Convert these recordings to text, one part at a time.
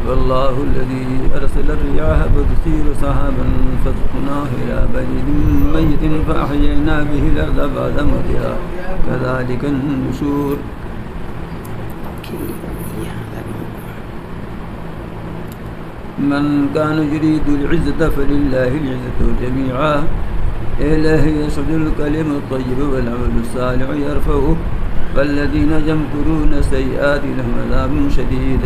والله الذي أرسل الرياح فتثير سحابا فسقناه إلى بلد ميت فأحيينا به الأرض بعد موتها كذلك النشور. من كان يريد العزة فلله العزة جميعا إليه يصعد الكلم الطيب والعمل الصالح يرفعه فالذين يمكرون السيئات لهم عذاب شديد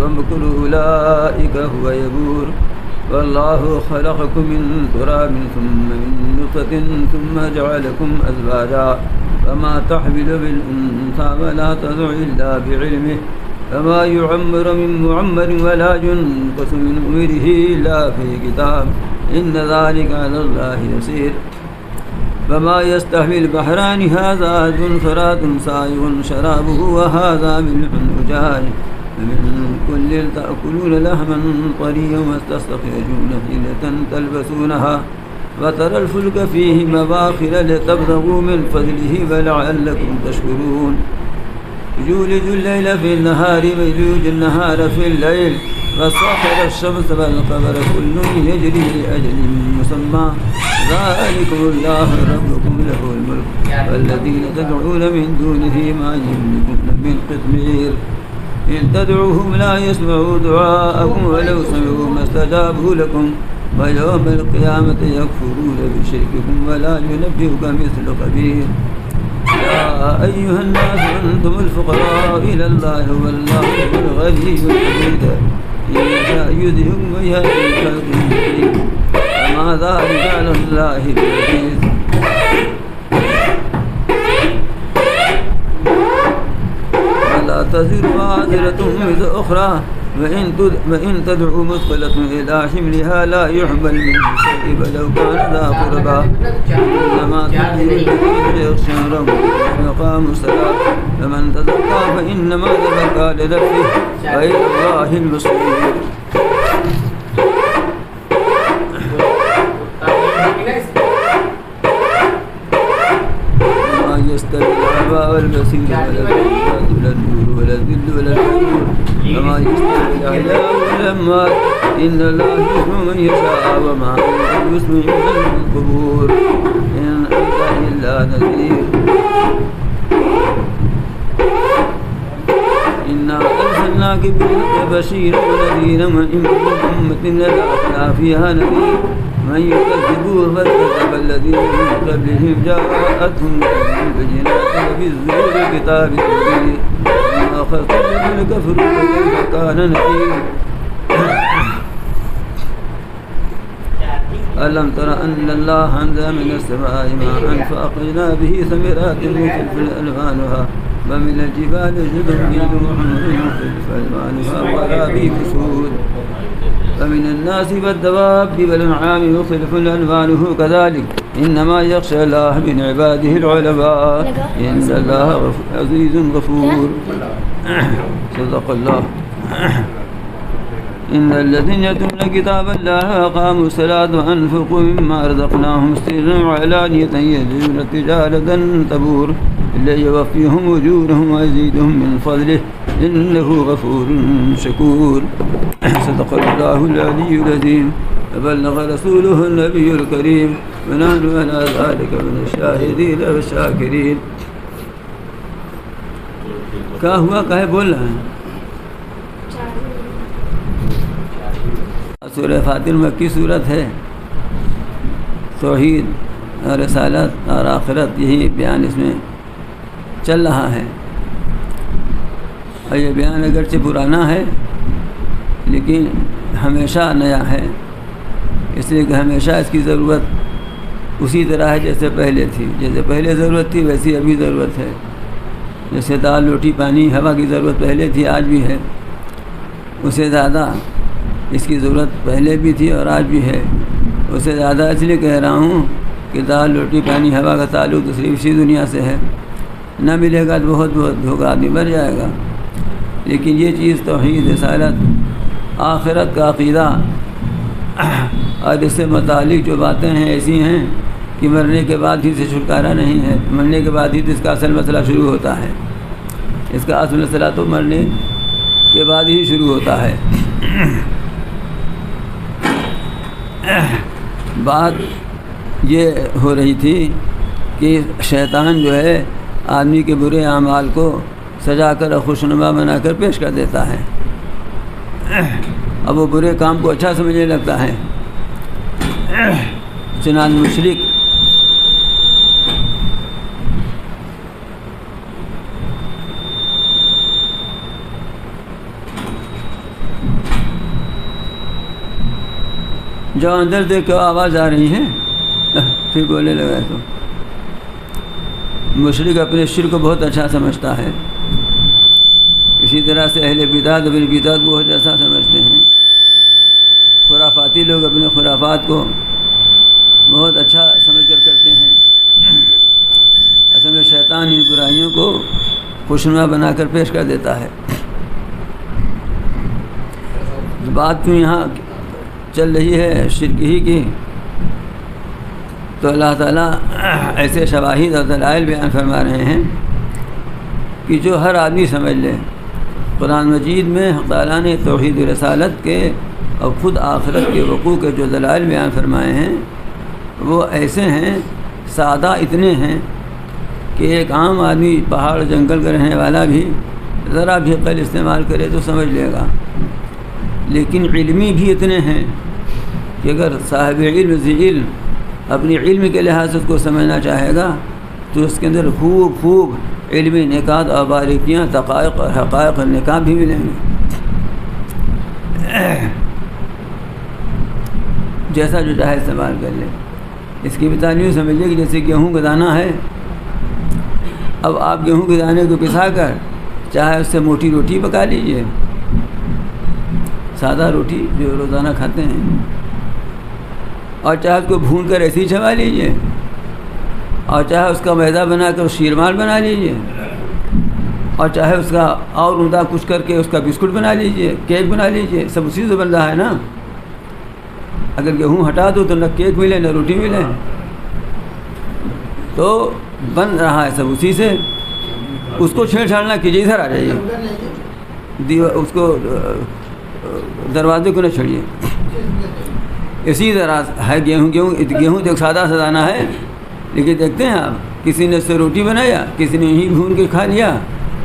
ومكر أولئك هو يبور. والله خلقكم من تراب ثم من نطفة ثم جعلكم أزواجا وما تحمل بالأنثى ولا تضع إلا بعلمه وما يعمر من معمر ولا ينقص من عمره إلا في كتاب إن ذلك على الله يسير. فما يستحوي البحران هذا عذب فرات سائغ شرابه وهذا ملح أجاج من كل تأكلون لحما طريا وتستخرجون حيلة تلبسونها وترى الفلك فيه مواخر لتبتغوا من فضله ولعلكم تشكرون. يولج الليل في النهار ويولج النهار في الليل وسخر الشمس والقمر كل يجري لأجل مسمى ذلكم الله ربكم له الملك والذين تدعون من دونه ما يملكون من قطمير إن تدعوهم لا يسمعوا دعاءكم ولو سمعوا ما استجابوا لكم ويوم القيامة يكفرون بشرككم ولا ينبئك مثل خبير. يا أيها الناس أنتم الفقراء إلى الله والله هو الغني الحميد إن يشاء يذهبكم ويأتي بخلق جديد وما ذلك على الله بعزيز. ولا تزر وازرة وزر أخرى وإن تدعو مثقلة إلى حملها لا يحمل منه شيء ولو كان ذا قربى إنما تدعو الذين يخشون ربهم ويقاموا الصلاة فمن تزكى فإنما تزكى لنفسه وإلى الله المصير. وما يستوي الأعمى والبصير ولا الظلمات ولا النور ولا الذل ولا الحرور وما يستوي الأحياء والأموات إن الله يسمع من يشاء وما يسمع من القبور إن أنت إلا نذير. إنا أرسلناك بالحق بشيرا ونذيرا وإن من أمة إلا فيها نذير من يكذبوه فكذب الذين من قبلهم جاءتهم البينات وفي الزبور كتاب مبين وما أخذت الذين كفروا فكيف كان نكير. ألم تر أن الله أنزل من السماء ماء فأخرجنا به ثمرات مختلفا ألوانها ومن الجبال جدد بيض وحمر مختلف ألوانها وغرابيب سود ومن الناس والدواب والأنعام مختلف ألوانه كذلك إنما يخشى الله من عباده العلماء إن الله عزيز غفور. صدق الله. إن الذين يتلون كتاب الله وأقاموا الصلاة وأنفقوا مما رزقناهم سرا وعلانية يرجون تجارة تبور إلا يوفيهم أجورهم ويزيدهم من فضله إنه غفور شكور. صدق الله العلي العظيم وبلغ رسوله النبي الكريم ونحن على ذلك من الشاهدين والشاكرين. کیا ہوا کہے بول رہے ہیں؟ سورہ فاتر مکی صورت ہے. توحید اور رسالت اور آخرت یہی بیان اس میں چل رہا ہے. اور یہ بیان اگرچہ پرانا ہے لیکن ہمیشہ نیا ہے اس لیے کہ ہمیشہ اس کی ضرورت اسی طرح ہے جیسے پہلے تھی. جیسے پہلے ضرورت تھی ویسی ابھی ضرورت ہے. جیسے دال روٹی پانی ہوا کی ضرورت پہلے تھی آج بھی ہے اس سے زیادہ اس کی ضرورت پہلے بھی تھی اور آج بھی ہے. اس سے زیادہ اس لیے کہہ رہا ہوں کہ دال روٹی پانی ہوا کا تعلق تو صرف اسی دنیا سے ہے. نہ ملے گا تو بہت دھوکہ آدمی مر جائے گا. لیکن یہ چیز توحید رسالت آخرت کا عقیدہ اور اس سے متعلق جو باتیں ہیں ایسی ہیں کہ مرنے کے بعد ہی سے چھٹکارا نہیں ہے. مرنے کے بعد ہی تو اس کا اصل مسئلہ شروع ہوتا ہے. اس کا اصل مسئلہ تو مرنے کے بعد ہی شروع ہوتا ہے۔ بات یہ ہو رہی تھی کہ شیطان جو ہے آدمی کے برے اعمال کو سجا کر اور خوشنما بنا کر پیش کر دیتا ہے، اب وہ برے کام کو اچھا سمجھنے لگتا ہے۔ چنانچہ مشرک جو اندر دیکھ کے آواز آ رہی ہے پھر بولنے لگا تو مشرک اپنے شرک کو بہت اچھا سمجھتا ہے، اسی طرح سے اہل بدعت اپنی بدعت کو بہت اچھا سمجھتے ہیں، خرافاتی لوگ اپنے خرافات کو بہت اچھا سمجھ کر کرتے ہیں۔ اصل میں شیطان ان برائیوں کو خوشنما بنا کر پیش کر دیتا ہے۔ بات کیوں یہاں چل رہی ہے شرک ہی کی، تو اللہ تعالیٰ ایسے شواہد اور دلائل بیان فرما رہے ہیں کہ جو ہر آدمی سمجھ لے۔ قرآن مجید میں حق تعالیٰ نے توحید رسالت کے اور خود آخرت کے وقوع کے جو دلائل بیان فرمائے ہیں وہ ایسے ہیں، سادہ اتنے ہیں کہ ایک عام آدمی پہاڑ جنگل کا رہنے والا بھی ذرا بھی عقل استعمال کرے تو سمجھ لے گا، لیکن علمی بھی اتنے ہیں کہ اگر صاحب علم ذی علم اپنی علم کے لحاظ سے اس کو سمجھنا چاہے گا تو اس کے اندر خوب علمی نکات اور باریکیاں، دقائق اور حقائق اور نکات بھی ملیں گے۔ جیسا جو چاہے استعمال کر لے۔ اس کی مثال یوں سمجھیے کہ جیسے گیہوں کا دانہ ہے، اب آپ گیہوں کے دانے کو پسا کر چاہے اس سے موٹی روٹی پکا لیجئے، سادہ روٹی جو روزانہ کھاتے ہیں، اور چاہے اس کو بھون کر ایسے ہی چبا لیجئے، اور چاہے اس کا میدہ بنا کر شیرمال بنا لیجئے، اور چاہے اس کا اور عمدہ کچھ کر کے اس کا بسکٹ بنا لیجئے، کیک بنا لیجئے، سب اسی سے بن رہا ہے نا۔ اگر گیہوں ہٹا دو تو نہ کیک ملے نہ روٹی ملے، تو بن رہا ہے سب اسی سے۔ اس کو چھیڑ چھاڑ نہ کیجیے، ادھر آ جائیے، اس کو دروازے کو نہ چھڑیے۔ اسی طرح ہے گیہوں تو ایک سادہ سا دانہ ہے، لیکن دیکھتے ہیں آپ کسی نے اس سے روٹی بنایا، کسی نے یہیں بھون کے کھا لیا،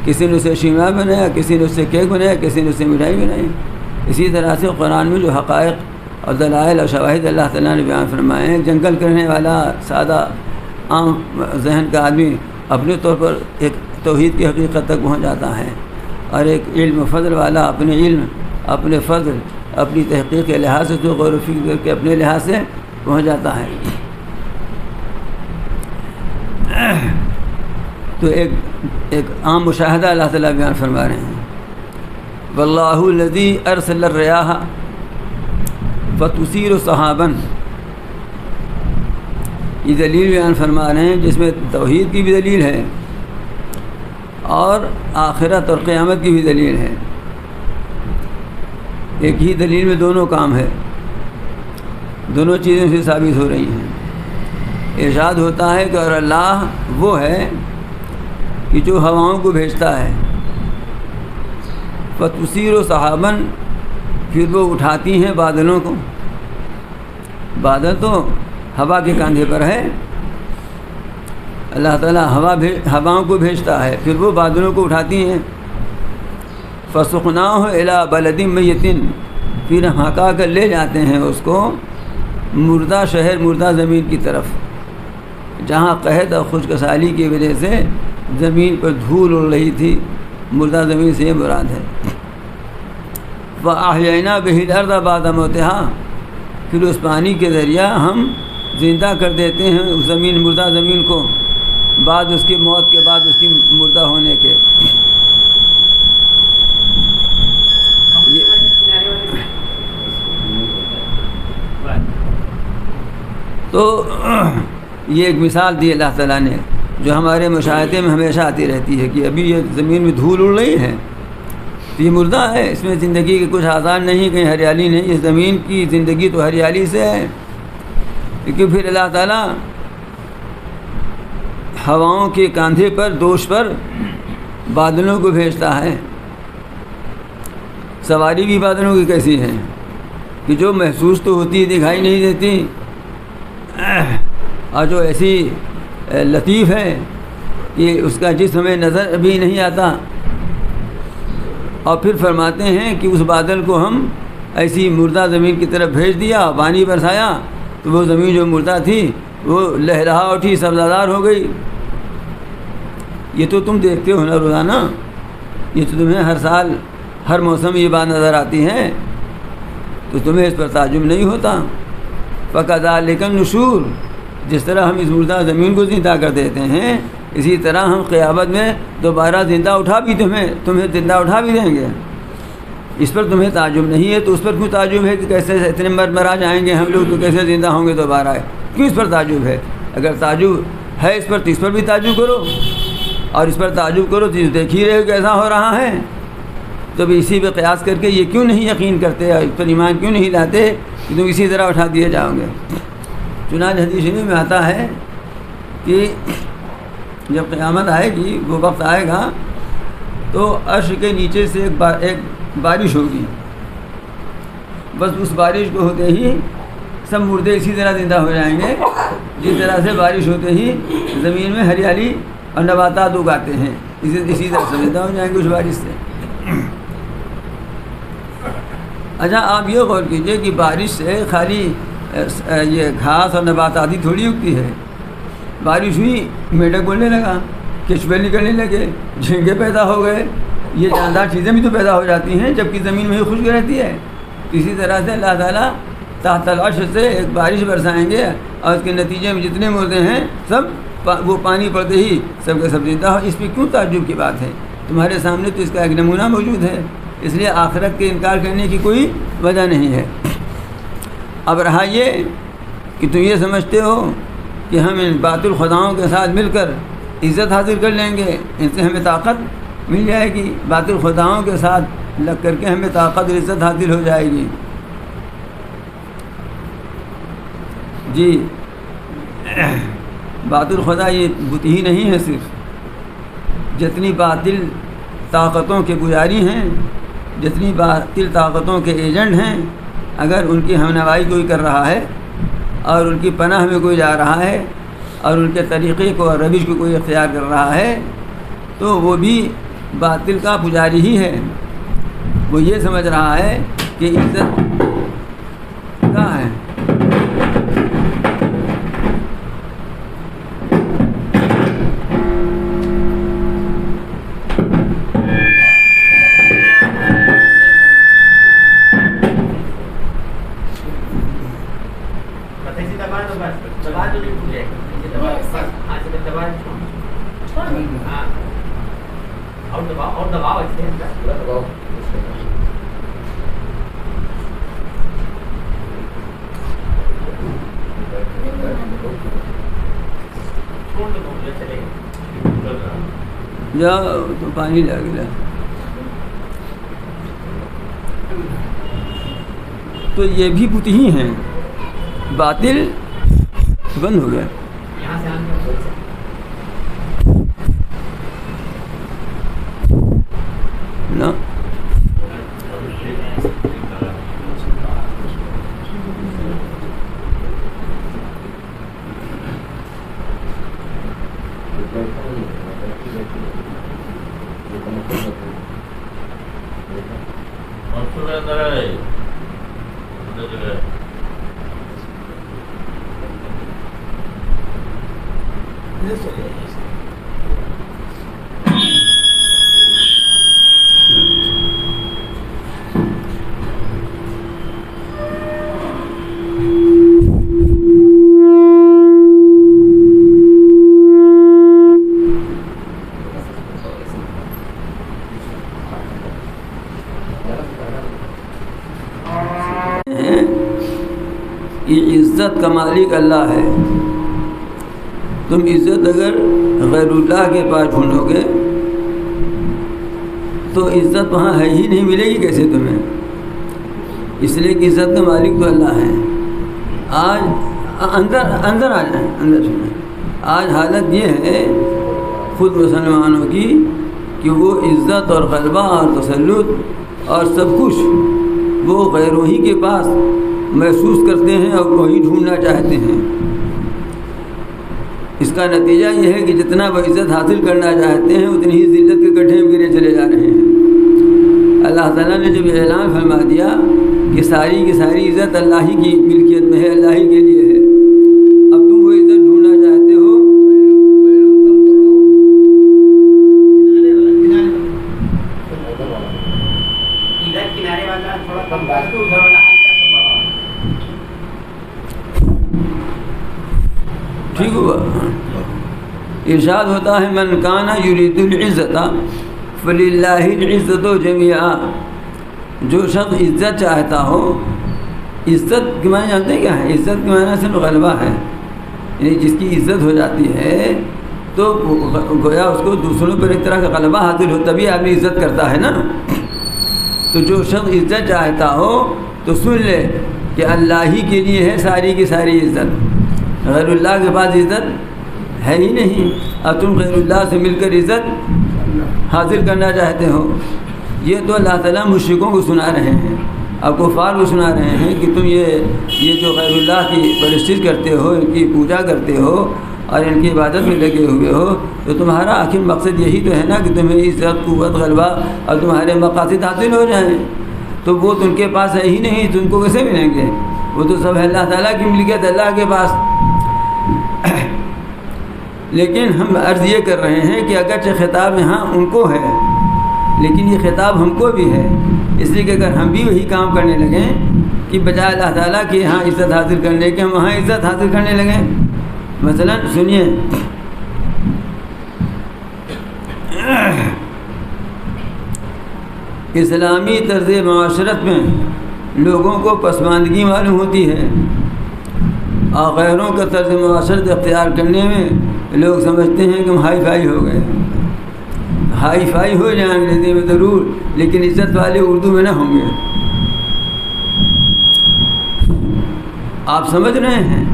کسی نے اس سے شیرمال بنایا، کسی نے اس سے کیک بنایا، کسی نے اس سے مٹھائی بنائی۔ اسی طرح سے قرآن میں جو حقائق اور دلائل اور شواہد اللہ تعالیٰ نے بیان فرمائے ہیں، جنگل کرنے والا سادہ عام ذہن کا آدمی اپنے طور پر ایک توحید کی حقیقت تک پہنچ جاتا ہے، اور ایک علم فضل والا اپنے علم، اپنے فضل، اپنی تحقیق کے لحاظ سے جو غور و فکر کر کے اپنے لحاظ سے پہنچ جاتا ہے۔ تو ایک عام مشاہدہ اللہ تعالیٰ بیان فرما رہے ہیں، واللہ الذی ارسل الریاح فتثیر سحابا، یہ دلیل بیان فرما رہے ہیں جس میں توحید کی بھی دلیل ہے اور آخرت اور قیامت کی بھی دلیل ہے۔ ایک ہی دلیل میں دونوں کام ہے، دونوں چیزیں سے ثابت ہو رہی ہیں۔ ارشاد ہوتا ہے کہ اور اللہ وہ ہے کہ جو ہواؤں کو بھیجتا ہے، فتثیر سحابا، پھر وہ اٹھاتی ہیں بادلوں کو۔ بادل تو ہوا کے کاندھے پر ہے، اللہ تعالیٰ ہواؤں کو بھیجتا ہے، پھر وہ بادلوں کو اٹھاتی ہیں۔ فَسُقْنَاهُ إِلَىٰ بَلَدٍ مَيِّتٍ، پھر ہم ہکا کر لے جاتے ہیں اس کو مردہ شہر، مردہ زمین کی طرف، جہاں قحط اور خشک سالی کی وجہ سے زمین پر دھول اڑ رہی تھی، مردہ زمین سے یہ مراد ہے۔ وَأَحْيَيْنَا بِهِ الْأَرْضَ بَعْدَ مَوْتِهَا، پھر اس پانی کے ذریعہ ہم زندہ کر دیتے ہیں اس زمین، مردہ زمین کو، بعد اس کی موت کے بعد، اس کی مردہ ہونے کے۔ تو یہ ایک مثال دی اللہ تعالیٰ نے جو ہمارے مشاہدے میں ہمیشہ آتی رہتی ہے کہ ابھی یہ زمین میں دھول اڑ رہی ہے تو یہ مردہ ہے، اس میں زندگی کے کچھ آثار نہیں، کہیں ہریالی نہیں، اس زمین کی زندگی تو ہریالی سے ہے۔ لیکن پھر اللہ تعالیٰ ہواؤں کے کاندھے پر، دوش پر بادلوں کو بھیجتا ہے، سواری بھی بادلوں کی کیسی ہے کہ جو محسوس تو ہوتی دکھائی نہیں دیتی، اور جو ایسی لطیف ہے کہ اس کا جسم ہمیں نظر بھی نہیں آتا۔ اور پھر فرماتے ہیں کہ اس بادل کو ہم ایسی مردہ زمین کی طرف بھیج دیا، پانی برسایا تو وہ زمین جو مردہ تھی وہ لہلہا اٹھی، سبزادار ہو گئی۔ یہ تو تم دیکھتے ہو نا روزانہ، یہ تو تمہیں ہر سال ہر موسم یہ بات نظر آتی ہے، تو تمہیں اس پر تعجب نہیں ہوتا۔ فَكَذَلِكَ النُّشُورُ، جس طرح ہم اس مردہ زمین کو زندہ کر دیتے ہیں، اسی طرح ہم قیامت میں دوبارہ زندہ اٹھا بھی تمہیں زندہ اٹھا بھی دیں گے۔ اس پر تمہیں تعجب نہیں ہے تو اس پر کیوں تعجب ہے کہ کیسے اتنے مرا جائیں گے ہم لوگ تو کیسے زندہ ہوں گے دوبارہ؟ کیوں اس پر تعجب ہے؟ اگر تعجب ہے اس پر تو اس پر بھی تعجب کرو، اور اس پر تعجب کرو تو دیکھ ہی رہے ہو کیسا ہو رہا ہے۔ تو بھی اسی پہ قیاس کر کے یہ کیوں نہیں یقین کرتے اور اس پر ایمان کیوں نہیں لاتے کہ تم اسی طرح اٹھا دیے جاؤ گے؟ چنانچہ حدیث شریف میں آتا ہے کہ جب قیامت آئے گی، وہ وقت آئے گا تو عرش کے نیچے سے ایک بارش ہوگی، بس اس بارش کو ہوتے ہی سب مردے اسی طرح زندہ ہو جائیں گے جس طرح سے بارش ہوتے ہی زمین میں ہریالی اور نباتات اگاتے ہیں، اسی طرح سے زندہ ہو جائیں گے اس بارش سے۔ اچھا آپ یہ غور کیجئے کہ بارش سے خالی یہ گھاس اور نباتات ہی تھوڑی اگتی ہے، بارش ہوئی میڈک بولنے لگا، کچھوے نکلنے لگے، جھینگے پیدا ہو گئے، یہ جاندار چیزیں بھی تو پیدا ہو جاتی ہیں جبکہ زمین میں ہی خشک رہتی ہے۔ اسی طرح سے اللہ تعالیٰ تحت العرش سے ایک بارش برسائیں گے اور اس کے نتیجے میں جتنے مردے ہیں سب وہ پانی پڑتے ہی سب کے سب زندہ ہو۔ اس پہ کیوں تعجب کی بات ہے؟ تمہارے سامنے تو اس کا ایک نمونہ موجود ہے، اس لیے آخرت کے انکار کرنے کی کوئی وجہ نہیں ہے۔ اب رہا یہ کہ تم یہ سمجھتے ہو کہ ہم ان باطل خداؤں کے ساتھ مل کر عزت حاصل کر لیں گے، ان سے ہمیں طاقت مل جائے گی، باطل خداؤں کے ساتھ لگ کر کے ہمیں طاقت اور عزت حاصل ہو جائے گی۔ جی باطل خدا یہ بت ہی نہیں ہے، صرف جتنی باطل طاقتوں کے پجاری ہیں، جتنی باطل طاقتوں کے ایجنٹ ہیں، اگر ان کی ہمنوائی کوئی کر رہا ہے اور ان کی پناہ میں کوئی جا رہا ہے اور ان کے طریقے کو اور روش کو کوئی اختیار کر رہا ہے تو وہ بھی باطل کا پجاری ہی ہے۔ وہ یہ سمجھ رہا ہے کہ عزت کیا ہے۔ جاؤ تو پانی لا گیا تو یہ بھی بت ہی ہیں، باطل بند ہو گیا۔ نا یہ عزت کا مالک اللہ ہے۔ تم عزت اگر غیر اللہ کے پاس ڈھونڈو گے تو عزت وہاں ہے ہی نہیں، ملے گی کیسے تمہیں؟ اس لیے کہ عزت کا مالک تو اللہ ہے۔ آج اندر آ جائیں، اندر سنیں۔ آج حالت یہ ہے خود مسلمانوں کی کہ وہ عزت اور غلبہ اور تسلط اور سب کچھ وہ غیروں ہی کے پاس محسوس کرتے ہیں اور وہی ڈھونڈنا چاہتے ہیں۔ اس کا نتیجہ یہ ہے کہ جتنا وہ عزت حاصل کرنا چاہتے ہیں اتنی ہی ذلت کے گڈھے میں گرے چلے جا رہے ہیں۔ اللہ تعالیٰ نے جب یہ اعلان فرما دیا کہ ساری کی ساری عزت اللہ ہی کی ملکیت میں ہے، اللہ ہی کے لیے ہے، اب تم وہ عزت ڈھونڈنا چاہتے ہو، ٹھیک ہوا۔ ارشاد ہوتا ہے من کان یرید العزت فللہ العزت جمیعا، جو شخص عزت چاہتا ہو، عزت کے معنی جانتے ہیں کیا ہے؟ عزت کے معنی صرف غلبہ ہے، یعنی جس کی عزت ہو جاتی ہے تو گویا اس کو دوسروں پر ایک طرح کا غلبہ حاصل ہو، تبھی آدمی عزت کرتا ہے نا۔ تو جو شخص عزت چاہتا ہو تو سن لے کہ اللہ ہی کے لیے ہے ساری کی ساری عزت، غیر اللہ کے پاس عزت ہے ہی نہیں، اور تم غیر اللہ سے مل کر عزت حاصل کرنا چاہتے ہو۔ یہ تو اللہ تعالیٰ مشرکوں کو سنا رہے ہیں، اب کفار کو سنا رہے ہیں کہ تم یہ جو غیر اللہ کی پرستش کرتے ہو، ان کی پوجا کرتے ہو اور ان کی عبادت میں لگے ہوئے ہو، تو تمہارا آخر مقصد یہی تو ہے نا کہ تمہیں عزت، قوت، غلبہ اور تمہارے مقاصد حاصل ہو جائیں، تو وہ تو ان کے پاس ہے ہی نہیں، تو ان کو کیسے ملیں گے؟ وہ تو سب اللہ تعالیٰ کی ملکیت، اللہ کے پاس۔ لیکن ہم عرض یہ کر رہے ہیں کہ اگرچہ خطاب یہاں ان کو ہے لیکن یہ خطاب ہم کو بھی ہے، اس لیے کہ اگر ہم بھی وہی کام کرنے لگیں کہ بجائے اللہ تعالیٰ کے یہاں عزت حاصل کرنے کے ہم وہاں عزت حاصل کرنے لگیں۔ مثلا سنیے، اسلامی طرز معاشرت میں لوگوں کو پسماندگی معلوم ہوتی ہے، اور غیروں کا طرز معاشرت اختیار کرنے میں لوگ سمجھتے ہیں کہ ہم ہائی فائی ہو گئے، ہائی فائی ہو جائیں انگریزی میں ضرور، لیکن عزت والے اردو میں نہ ہوں گے۔ آپ سمجھ رہے ہیں،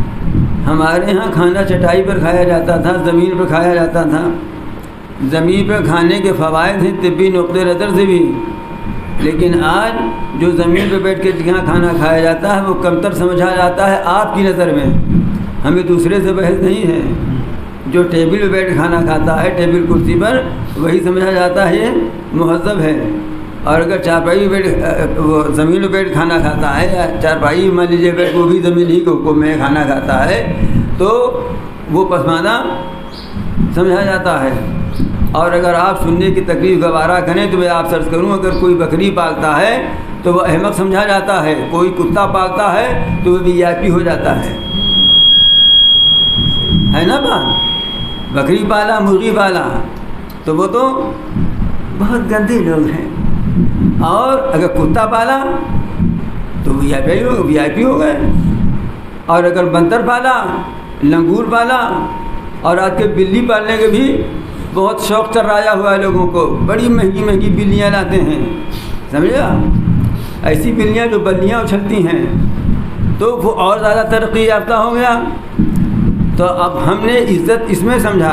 ہمارے ہاں کھانا چٹائی پر کھایا جاتا تھا، زمین پر کھایا جاتا تھا، زمین پر کھانے کے فوائد ہیں طبی نقطۂ نظر سے بھی، لیکن آج جو زمین پہ بیٹھ کے جہاں کھانا کھایا جاتا ہے وہ کمتر سمجھا جاتا ہے آپ کی نظر میں۔ ہمیں دوسرے سے بحث نہیں ہے، جو ٹیبل پہ بیٹھ کھانا کھاتا ہے ٹیبل کرسی پر، وہی سمجھا جاتا ہے یہ مہذب ہے، اور اگر چارپائی پہ بیٹھ وہ زمین پہ بیٹھ کھانا کھاتا ہے، یا چارپائی مان لیجیے بیٹھ وہ بھی زمین ہی کو حکم میں کھانا کھاتا ہے، تو وہ پسماندہ سمجھا جاتا ہے۔ اور اگر آپ سننے کی تکلیف گوارا کریں تو میں آپ سرچ کروں، اگر کوئی بکری پالتا ہے تو وہ احمق سمجھا جاتا ہے، کوئی کتا پالتا ہے تو وہ وی آئی پی ہو جاتا ہے نا بات؟ بکری پالا، مرغی پالا تو وہ تو بہت گندے لوگ ہیں، اور اگر کتا پالا تو وی آئی پی ہو گئے، اور اگر بندر پالا، لنگور پالا، اور آج کے بلی پالنے کے بھی بہت شوق چرایا ہوا ہے لوگوں کو، بڑی مہنگی مہنگی بلیاں لاتے ہیں، سمجھا؟ ایسی بلیاں جو بلیاں اچھلتی ہیں، تو وہ اور زیادہ ترقی یافتہ ہو گیا۔ تو اب ہم نے عزت اس میں سمجھا،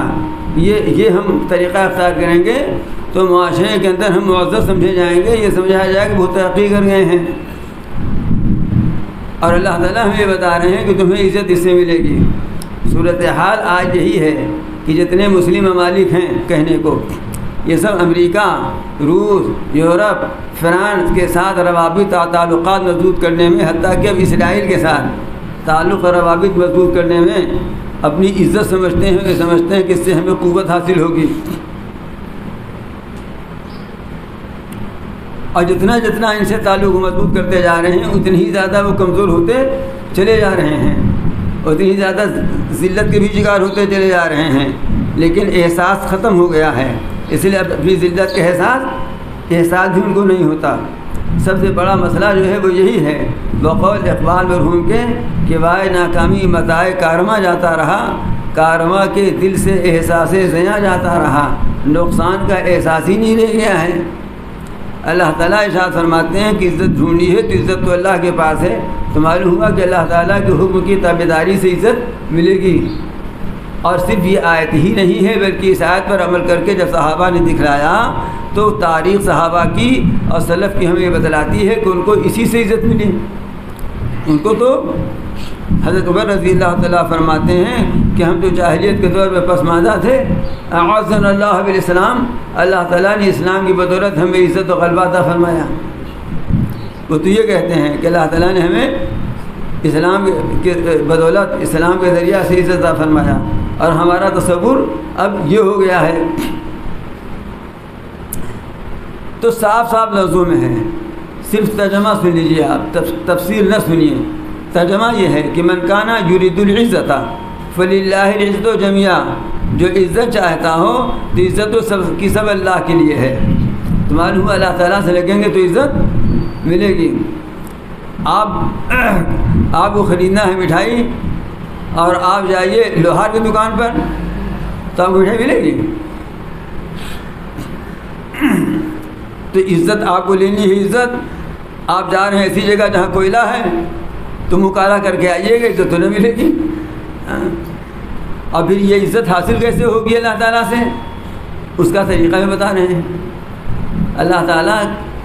یہ ہم طریقہ اختیار کریں گے تو معاشرے کے اندر ہم معزز سمجھے جائیں گے، یہ سمجھایا جائے کہ وہ ترقی کر گئے ہیں، اور اللہ تعالیٰ ہمیں یہ بتا رہے ہیں کہ تمہیں عزت اس سے ملے گی۔ صورتحال آج یہی ہے کہ جتنے مسلم ممالک ہیں کہنے کو، یہ سب امریکہ، روس، یورپ، فرانس کے ساتھ روابط اور تعلقات مضبوط کرنے میں، حتیٰ کہ اب اسرائیل کے ساتھ تعلق اور روابط مضبوط کرنے میں اپنی عزت سمجھتے ہیں کہ سمجھتے ہیں کہ اس سے ہمیں قوت حاصل ہوگی، اور جتنا جتنا ان سے تعلق مضبوط کرتے جا رہے ہیں اتنی ہی زیادہ وہ کمزور ہوتے چلے جا رہے ہیں، اتنی ہی زیادہ ذلت کے بھی شکار ہوتے چلے جا رہے ہیں، لیکن احساس ختم ہو گیا ہے، اس لیے اب اپنی ذلت کا احساس بھی ان کو نہیں ہوتا۔ سب سے بڑا مسئلہ جو ہے وہ یہی ہے، بقول اقبال مرحوم کے کہ وائے ناکامی متاع کارما جاتا رہا، کارما کے دل سے احساس زیاں جاتا رہا، نقصان کا احساس ہی نہیں رہ گیا ہے۔ اللہ تعالیٰ ارشاد فرماتے ہیں کہ عزت ڈھونڈی ہے تو عزت تو اللہ کے پاس ہے، تو معلوم ہوا کہ اللہ تعالیٰ کے حکم کی تابعداری سے عزت ملے گی۔ اور صرف یہ آیت ہی نہیں ہے بلکہ اس آیت پر عمل کر کے جب صحابہ نے دکھلایا تو تاریخ صحابہ کی اور سلف کی ہمیں یہ بتلاتی ہے کہ ان کو اسی سے عزت ملی. ان کو تو حضرت عمر رضی اللہ تعالیٰ فرماتے ہیں کہ ہم تو جاہلیت کے دور میں پسماندہ تھے، اعاذنا اللہ بالاسلام، اللہ تعالیٰ نے اسلام کی بدولت ہمیں عزت و غلبہ عطا فرمایا. وہ تو یہ کہتے ہیں کہ اللہ تعالیٰ نے ہمیں اسلام کے بدولت اسلام کے ذریعہ سے عزت عطا فرمایا، اور ہمارا تصور اب یہ ہو گیا ہے. تو صاف صاف لفظوں میں ہے، صرف ترجمہ سن لیجیے آپ، تفسیر نہ سنیے. ترجمہ یہ ہے کہ من کانا یرید العزت فللہ العزت جمیعا، جو عزت چاہتا ہو تو عزت و سب کی سب اللہ کے لیے ہے. تو معلوم ہوا اللہ تعالیٰ سے لگیں گے تو عزت ملے گی. آپ کو خریدنا ہے مٹھائی اور آپ جائیے لوہار کی دکان پر تو آپ کو مٹھائی ملے گی. تو عزت آپ کو لینی ہے. عزت آپ جا رہے ہیں ایسی جگہ جہاں کوئلہ ہے تو مکالہ کر کے آئیے گا، عزت تو نہ ملے گی. اور پھر یہ عزت حاصل کیسے ہوگی اللہ تعالیٰ سے، اس کا طریقہ بھی بتا رہے ہیں. اللہ تعالیٰ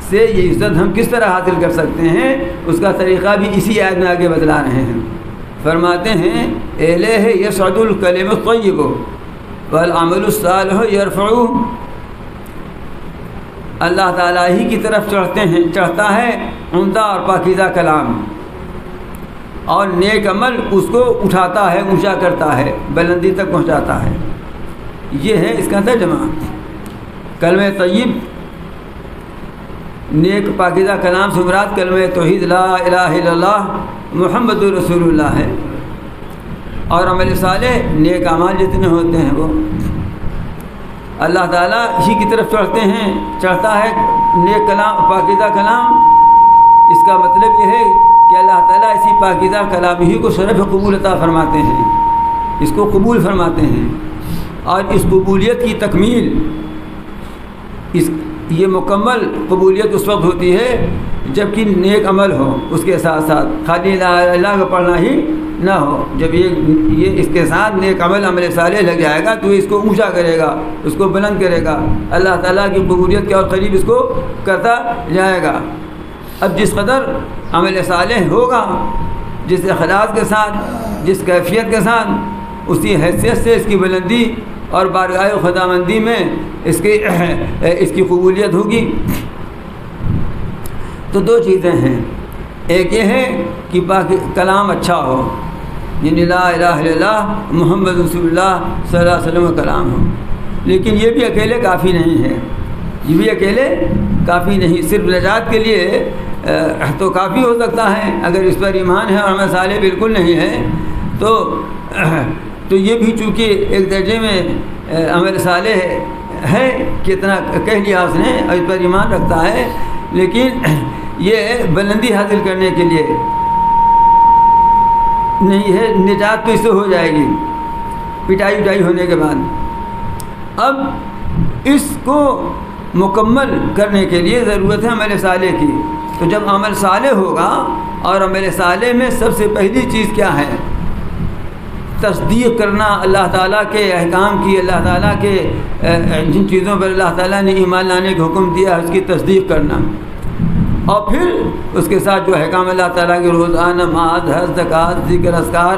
سے یہ عزت ہم کس طرح حاصل کر سکتے ہیں اس کا طریقہ بھی اسی آیت میں آگے بتلا رہے ہیں. فرماتے ہیں الیہ یصعد الکلم الطیب والعمل الصالح یرفعہ، اللہ تعالیٰ ہی کی طرف چڑھتا ہے عمدہ اور پاکیزہ کلام، اور نیک عمل اس کو اٹھاتا ہے، اونچا کرتا ہے، بلندی تک پہنچاتا ہے. یہ ہے اس کا ترجمہ. کلمہ طیب نیک پاکیزہ کلام سے مراد کلمہ توحید لا الہ الا اللہ محمد رسول اللہ ہے، اور عمل صالح نیک اعمال جتنے ہوتے ہیں وہ اللہ تعالیٰ اسی کی طرف چڑھتا ہے نیک کلام پاکیزہ کلام. اس کا مطلب یہ ہے کہ اللہ تعالیٰ اسی پاکیزہ کلام ہی کو شرف قبول عطا فرماتے ہیں، اس کو قبول فرماتے ہیں. اور اس قبولیت کی تکمیل، یہ مکمل قبولیت اس وقت ہوتی ہے جب کہ نیک عمل ہو اس کے ساتھ ساتھ، خالی لا الہ الا اللہ کا پڑھنا ہی نہ ہو. جب یہ اس کے ساتھ نیک عمل صالح لگ جائے گا تو اس کو اونچا کرے گا، اس کو بلند کرے گا، اللہ تعالیٰ کی قبولیت کے اور قریب اس کو کرتا جائے گا. اب جس قدر عمل صالح ہوگا، جس اخلاص کے ساتھ، جس کیفیت کے ساتھ، اسی حیثیت سے اس کی بلندی اور بارگاہ خداوندی میں اس کی قبولیت ہوگی. تو دو چیزیں ہیں، ایک یہ ہے کہ کلام اچھا ہو، یعنی لا الہ الا اللہ محمد رسول اللہ صلی اللہ علیہ وسلم کا کلام ہو. لیکن یہ بھی اکیلے کافی نہیں ہے، یہ بھی اکیلے کافی نہیں. صرف نجات کے لیے تو کافی ہو سکتا ہے اگر اس پر ایمان ہے اور عمل صالح بالکل نہیں ہے تو یہ بھی چونکہ ایک درجے میں عمل صالح ہے کہ اتنا کہہ لیا اس نے اور اس پر ایمان رکھتا ہے، لیکن یہ بلندی حاصل کرنے کے لیے نہیں ہے. نجات تو اس سے ہو جائے گی پٹائی ہونے کے بعد. اب اس کو مکمل کرنے کے لیے ضرورت ہے عمل صالح کی. تو جب عمل صالح ہوگا، اور عمل صالح میں سب سے پہلی چیز کیا ہے؟ تصدیق کرنا اللہ تعالیٰ کے احکام کی، اللہ تعالیٰ کے جن چیزوں پر اللہ تعالیٰ نے ایمان لانے کا حکم دیا ہے اس کی تصدیق کرنا، اور پھر اس کے ساتھ جو احکام اللہ تعالیٰ کے روزانہ نماز، حج، زکوٰۃ، ذکر، اذکار،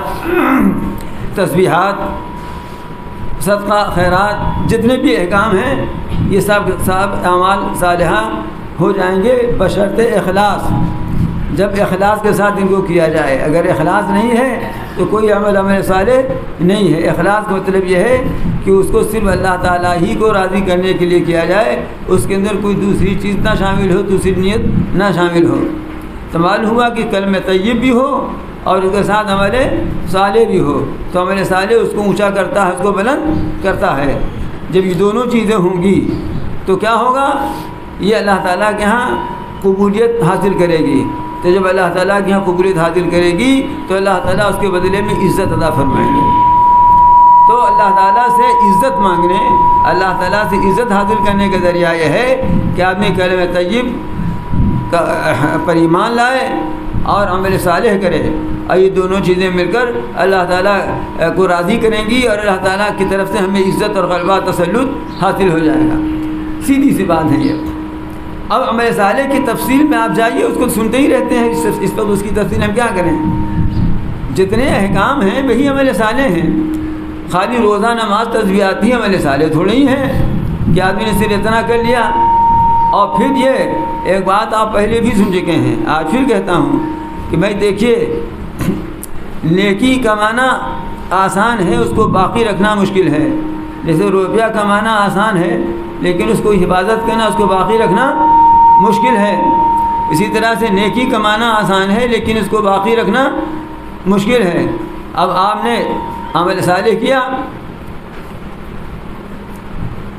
تسبیحات، صدقہ، خیرات، جتنے بھی احکام ہیں یہ سب اعمال صالحہ ہو جائیں گے بشرط اخلاص. جب اخلاص کے ساتھ ان کو کیا جائے. اگر اخلاص نہیں ہے تو کوئی عمل صالح نہیں ہے. اخلاص کا مطلب یہ ہے کہ اس کو صرف اللہ تعالیٰ ہی کو راضی کرنے کے لیے کیا جائے، اس کے اندر کوئی دوسری چیز نہ شامل ہو، دوسری نیت نہ شامل ہو. تو معلوم ہوا کہ کلمہ طیب بھی ہو اور اس کے ساتھ عمل صالح بھی ہو. تو عمل صالح اس کو اونچا کرتا ہے، اس کو بلند کرتا ہے. جب یہ دونوں چیزیں ہوں گی تو کیا ہوگا؟ یہ اللہ تعالیٰ کے ہاں قبولیت حاصل کرے گی. تو جب اللہ تعالیٰ کے یہاں قبولیت حاصل کرے گی تو اللہ تعالیٰ اس کے بدلے میں عزت عطا فرمائیں گے. تو اللہ تعالیٰ سے عزت مانگنے، اللہ تعالیٰ سے عزت حاصل کرنے کا ذریعہ یہ ہے کہ آدمی کلمہ طیب پر ایمان لائے اور عمل صالح کرے، اور یہ دونوں چیزیں مل کر اللہ تعالیٰ کو راضی کریں گی، اور اللہ تعالیٰ کی طرف سے ہمیں عزت اور غلبہ تسلط حاصل ہو جائے گا۔ سیدھی سی بات ہے یہ۔ اب عمل صالح کی تفصیل میں آپ جائیے، اس کو سنتے ہی رہتے ہیں، اس وقت اس کی تفصیل ہم کیا کریں؟ جتنے احکام ہیں وہی عمل صالح ہیں۔ خالی روزہ نماز تسبیحاتی عمل صالح تھوڑے ہی ہیں کہ آدمی نے صرف اتنا کر لیا۔ اور پھر یہ ایک بات آپ پہلے بھی سن چکے ہیں، آج پھر کہتا ہوں کہ بھائی دیکھیے، نیکی کمانا آسان ہے، اس کو باقی رکھنا مشکل ہے۔ جیسے روپیہ کمانا آسان ہے لیکن اس کو حفاظت کرنا، اس کو باقی رکھنا مشکل ہے۔ اسی طرح سے نیکی کمانا آسان ہے لیکن اس کو باقی رکھنا مشکل ہے۔ اب آپ نے عمل صالح کیا،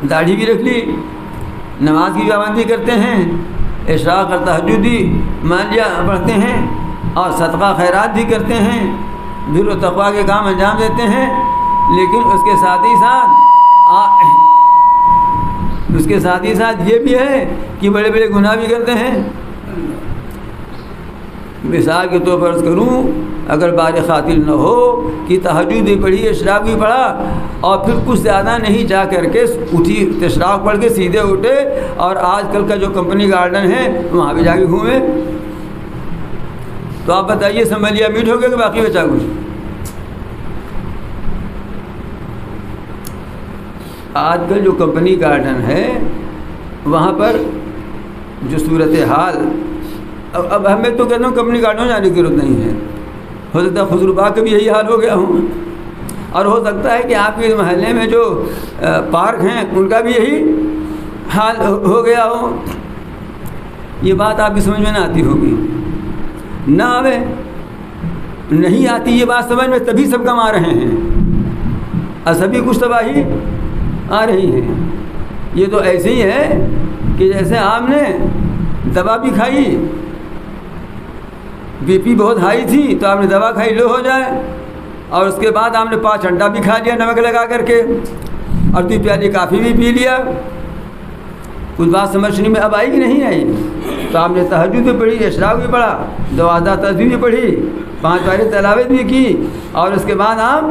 داڑھی بھی رکھ لی، نماز کی پابندی کرتے ہیں، اشراق اور تہجدی مان لیا پڑھتے ہیں، اور صدقہ خیرات بھی کرتے ہیں، بر و تقویٰ کے کام انجام دیتے ہیں، لیکن اس کے ساتھ ہی ساتھ یہ بھی ہے کہ بڑے بڑے گناہ بھی کرتے ہیں۔ مثال کے طور پر عرض کروں، اگر بار خاطر نہ ہو کہ تہجد بھی پڑھی، اشراق بھی پڑھا، اور پھر کچھ زیادہ نہیں جا کر کے اٹھی، اشراق پڑھ کے سیدھے اٹھے اور آج کل کا جو کمپنی گارڈن ہے وہاں بھی جا کے گھومے، تو آپ بتائیے سنبھلیا میٹ ہو گیا کہ باقی بچا کچھ؟ آج کل جو کمپنی گارڈن ہے وہاں پر جو صورتحال، اب ہمیں تو کہتا ہوں کمپنی گارڈن جانے کی ضرورت نہیں ہے، ہو سکتا ہے خضر باغ کا بھی یہی حال ہو گیا ہوں، اور ہو سکتا ہے کہ آپ کے محلے میں جو پارک ہیں ان کا بھی یہی حال ہو گیا ہو۔ یہ بات آپ کی سمجھ میں نہ آتی ہوگی، نہ آوے، نہیں آتی یہ بات سمجھ میں، تبھی سب کم آ رہے ہیں اور سبھی کچھ تباہی آ رہی ہیں۔ یہ تو ایسے ہی ہے کہ جیسے آپ نے دوا بھی کھائی، بی پی بہت ہائی تھی تو آپ نے دوا کھائی لو ہو جائے، اور اس کے بعد آپ نے 5 انڈا بھی کھا لیا نمک لگا کر کے، اور 2 پیالی کافی بھی پی لیا، کچھ بات سمجھنے میں اب آئی کہ نہیں آئی؟ تو آپ نے تہجد بھی پڑھی، اشراق بھی پڑھا، 2 آدھا تسبیح بھی پڑھی، 5 بار تلاوت بھی کی، اور اس کے بعد آپ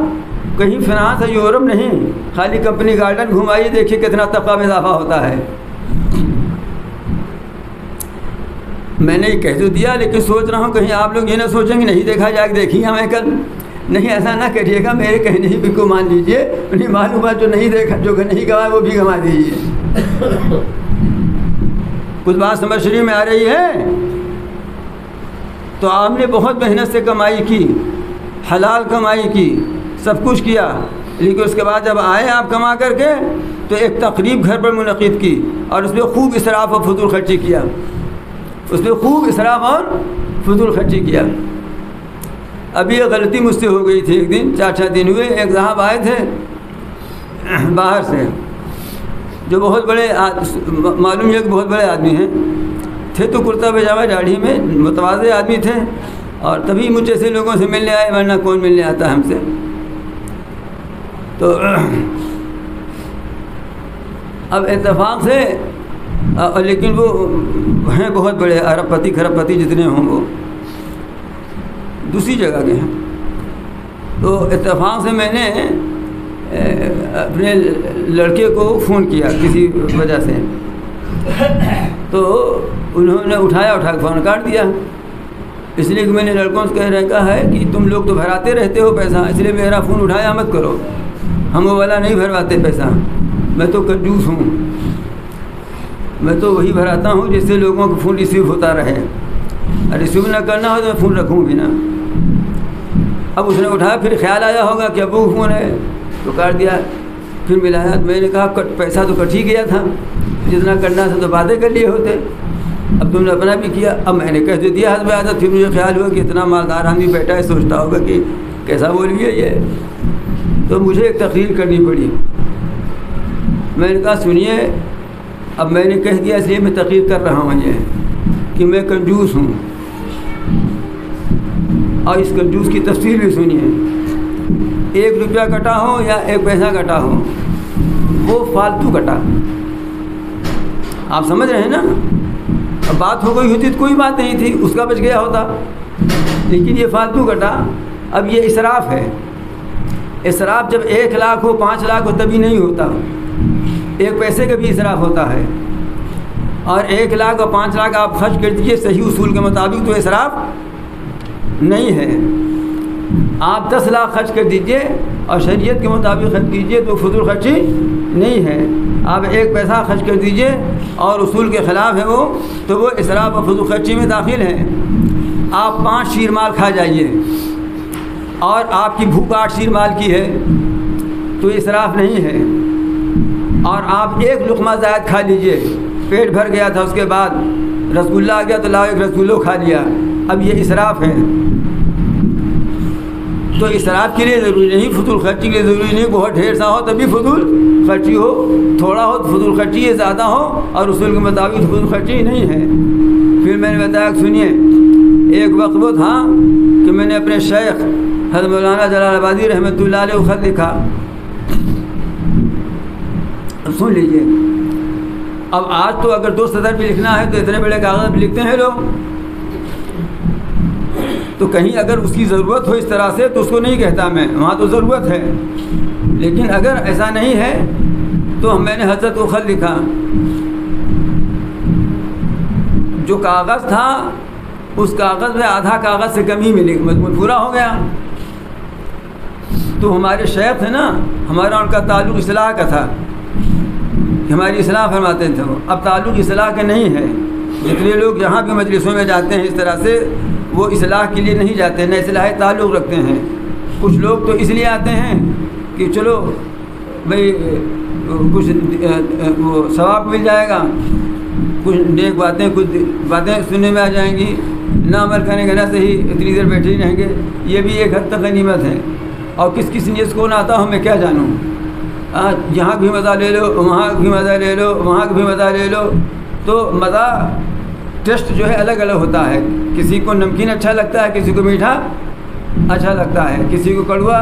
کہیں فرانس یا یورپ نہیں، خالی کمپنی گارڈن گھمائیے، دیکھیے کتنا تقویٰ میں اضافہ ہوتا ہے۔ میں نے یہ کہہ تو دیا، لیکن سوچ رہا ہوں کہیں آپ لوگ یہ نہ سوچیں گے نہیں دیکھا جائے، دیکھی ہمیں کل، نہیں ایسا نہ کریے گا، میرے کہنے ہی کو مان لیجئے، انہیں معلومات جو نہیں دیکھا، جو نہیں گواہ وہ بھی گنوا دیجیے۔ کچھ بات سمجھ شریف میں آ رہی ہے؟ تو آپ نے بہت محنت سے کمائی کی، حلال کمائی کی، سب کچھ کیا، لیکن اس کے بعد جب آئے آپ کما کر کے تو ایک تقریب گھر پر منعقد کی، اور اس میں خوب اسراف اور فضول خرچی کیا، اس میں خوب اسراف اور فضول خرچی کیا۔ ابھی یہ غلطی مجھ سے ہو گئی تھی، ایک دن 4 دن ہوئے، ایک صاحب آئے تھے باہر سے، جو بہت بڑے معلوم ہے کہ بہت بڑے آدمی ہیں، تھے تو کرتا پاجامہ داڑھی میں، متواضع آدمی تھے، اور تبھی مجھ جیسے لوگوں سے ملنے آئے، ورنہ کون ملنے آتا ہم سے۔ تو اب اتفاق سے، لیکن وہ ہیں بہت بڑے ارب پتی کھرب پتی جتنے ہوں، وہ دوسری جگہ کے ہیں۔ تو اتفاق سے میں نے اپنے لڑکے کو فون کیا کسی وجہ سے، تو انہوں نے اٹھا کے فون کاٹ دیا، اس لیے کہ میں نے لڑکوں سے کہا ہے کہ تم لوگ تو بھراتے رہتے ہو پیسہ، اس لیے میرا فون اٹھایا مت کرو، ہم وہ والا نہیں بھرواتے پیسہ، میں تو کنجوس ہوں، میں تو وہی بھراتا ہوں جس سے لوگوں کو فون ریسیو ہوتا رہے، اور ریسیو نہ کرنا ہو تو میں فون رکھوں بھی نا۔ اب اس نے اٹھایا، پھر خیال آیا ہوگا کہ ابو فون ہے، تو کاٹ دیا۔ پھر ملایا، میں نے کہا پیسہ تو کٹ ہی گیا تھا، جتنا کرنا تھا تو باتیں کر لیے ہوتے، اب تم نے اپنا بھی کیا۔ اب میں نے کہہ دیا حسب عادت، پھر مجھے خیال ہوا کہ اتنا مالدار آدمی بیٹھا ہے، سوچتا ہوگا کہ کیسا بول گیا یہ، تو مجھے ایک تقریر کرنی پڑی۔ میں نے کہا سنیے، اب میں نے کہہ دیا اس لیے میں تقریر کر رہا ہوں یہ کہ میں کنجوس ہوں، اور اس کنجوس کی تفصیل بھی سنیے۔ 1 روپیہ کٹا ہو یا 1 پیسہ کٹا ہو، وہ فالتو کٹا، آپ سمجھ رہے ہیں نا؟ اب بات ہو گئی ہوتی تو کوئی بات نہیں تھی، اس کا بچ گیا ہوتا، لیکن یہ فالتو کٹا. اب یہ اسراف ہے. اسراف جب 1 لاکھ ہو 5 لاکھ ہو تبھی نہیں ہوتا. 1 پیسے کا بھی اسراف ہوتا ہے. اور 1 لاکھ اور 5 لاکھ آپ خرچ کر دیجیے صحیح اصول کے مطابق تو اسراف نہیں ہے. آپ 10 لاکھ خرچ کر دیجیے اور شریعت کے مطابق خرچ کیجیے تو فضول خرچی نہیں ہے. آپ 1 پیسہ خرچ کر دیجیے اور اصول کے خلاف ہے وہ تو وہ اسراف اور فضول خرچی میں داخل ہے. آپ 5 شیر مال کھا جائیے اور آپ کی بھوک 8 شیر مال کی ہے تو اسراف نہیں ہے. اور آپ 1 لقمہ زائد کھا لیجیے, پیٹ بھر گیا تھا, اس کے بعد رسگلہ آ گیا تو لاؤ 1 رسگلہ کھا لیا, اب یہ اسراف ہے. تو اسراف کے لیے ضروری نہیں, فضول خرچی کے لیے ضروری نہیں بہت ڈھیر سا ہو تبھی فضول خرچی ہو, تھوڑا ہو تو فضول خرچی ہے, زیادہ ہو اور اصول کے مطابق فضول خرچی نہیں ہے. پھر میں نے بتایا کہ سنیے, ایک وقت وہ تھا کہ میں نے اپنے شیخ حضرت مولانا جلال آبادی رحمۃ اللہ علیہ خط لکھا. سن لیجیے, اب آج تو اگر 2 سطر بھی لکھنا ہے تو اتنے بڑے کاغذ بھی لکھتے ہیں لوگ, تو کہیں اگر اس کی ضرورت ہو اس طرح سے تو اس کو نہیں کہتا میں, وہاں تو ضرورت ہے. لیکن اگر ایسا نہیں ہے تو میں نے حضرت کو خط لکھا. جو کاغذ تھا اس کاغذ میں آدھا کاغذ سے کم ہی ملی, پورا ہو گیا. تو ہمارے شیخ تھے نا, ہمارا ان کا تعلق اصلاح کا تھا, ہماری اصلاح فرماتے تھے وہ. اب تعلق اصلاح کا نہیں ہے. جتنے لوگ یہاں بھی مجلسوں میں جاتے ہیں اس طرح سے وہ اصلاح کے لیے نہیں جاتے, نہ اصلاح تعلق رکھتے ہیں. کچھ لوگ تو اس لیے آتے ہیں کہ چلو بھائی کچھ وہ ثواب مل جائے گا, کچھ نیک باتیں کچھ باتیں سننے میں آ جائیں گی, نہ عمل کریں گے نہ صحیح, اتنی دیر بیٹھے ہی رہیں گے. یہ بھی ایک حد تک غنیمت ہے. اور کس نیت کو نہ آتا ہوں میں کیا جانوں, یہاں بھی مزہ لے لو, وہاں بھی مزہ لے لو, وہاں بھی مزہ لے لو. تو مزہ ٹیسٹ جو ہے الگ الگ ہوتا ہے. کسی کو نمکین اچھا لگتا ہے, کسی کو میٹھا اچھا لگتا ہے, کسی کو کڑوا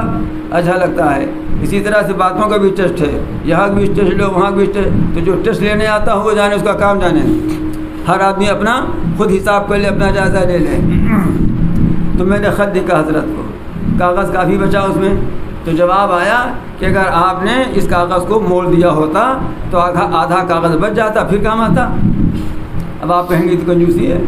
اچھا لگتا ہے. اسی طرح سے باتوں کا بھی ٹیسٹ ہے, یہاں بھی ٹیسٹ لو وہاں بھی ٹیسٹ. تو جو ٹیسٹ لینے آتا ہو وہ جانے, اس کا کام جانے. ہر آدمی اپنا خود حساب کر لے, اپنا جائزہ لے لے. تو میں نے خط لکھا حضرت کو, کاغذ کافی بچا اس میں. تو جواب آیا کہ اگر آپ نے اس کاغذ کو موڑ دیا ہوتا تو آدھا کاغذ بچ جاتا, پھر کام آتا. اب آپ کہیں گے تو کنجوسی ہے.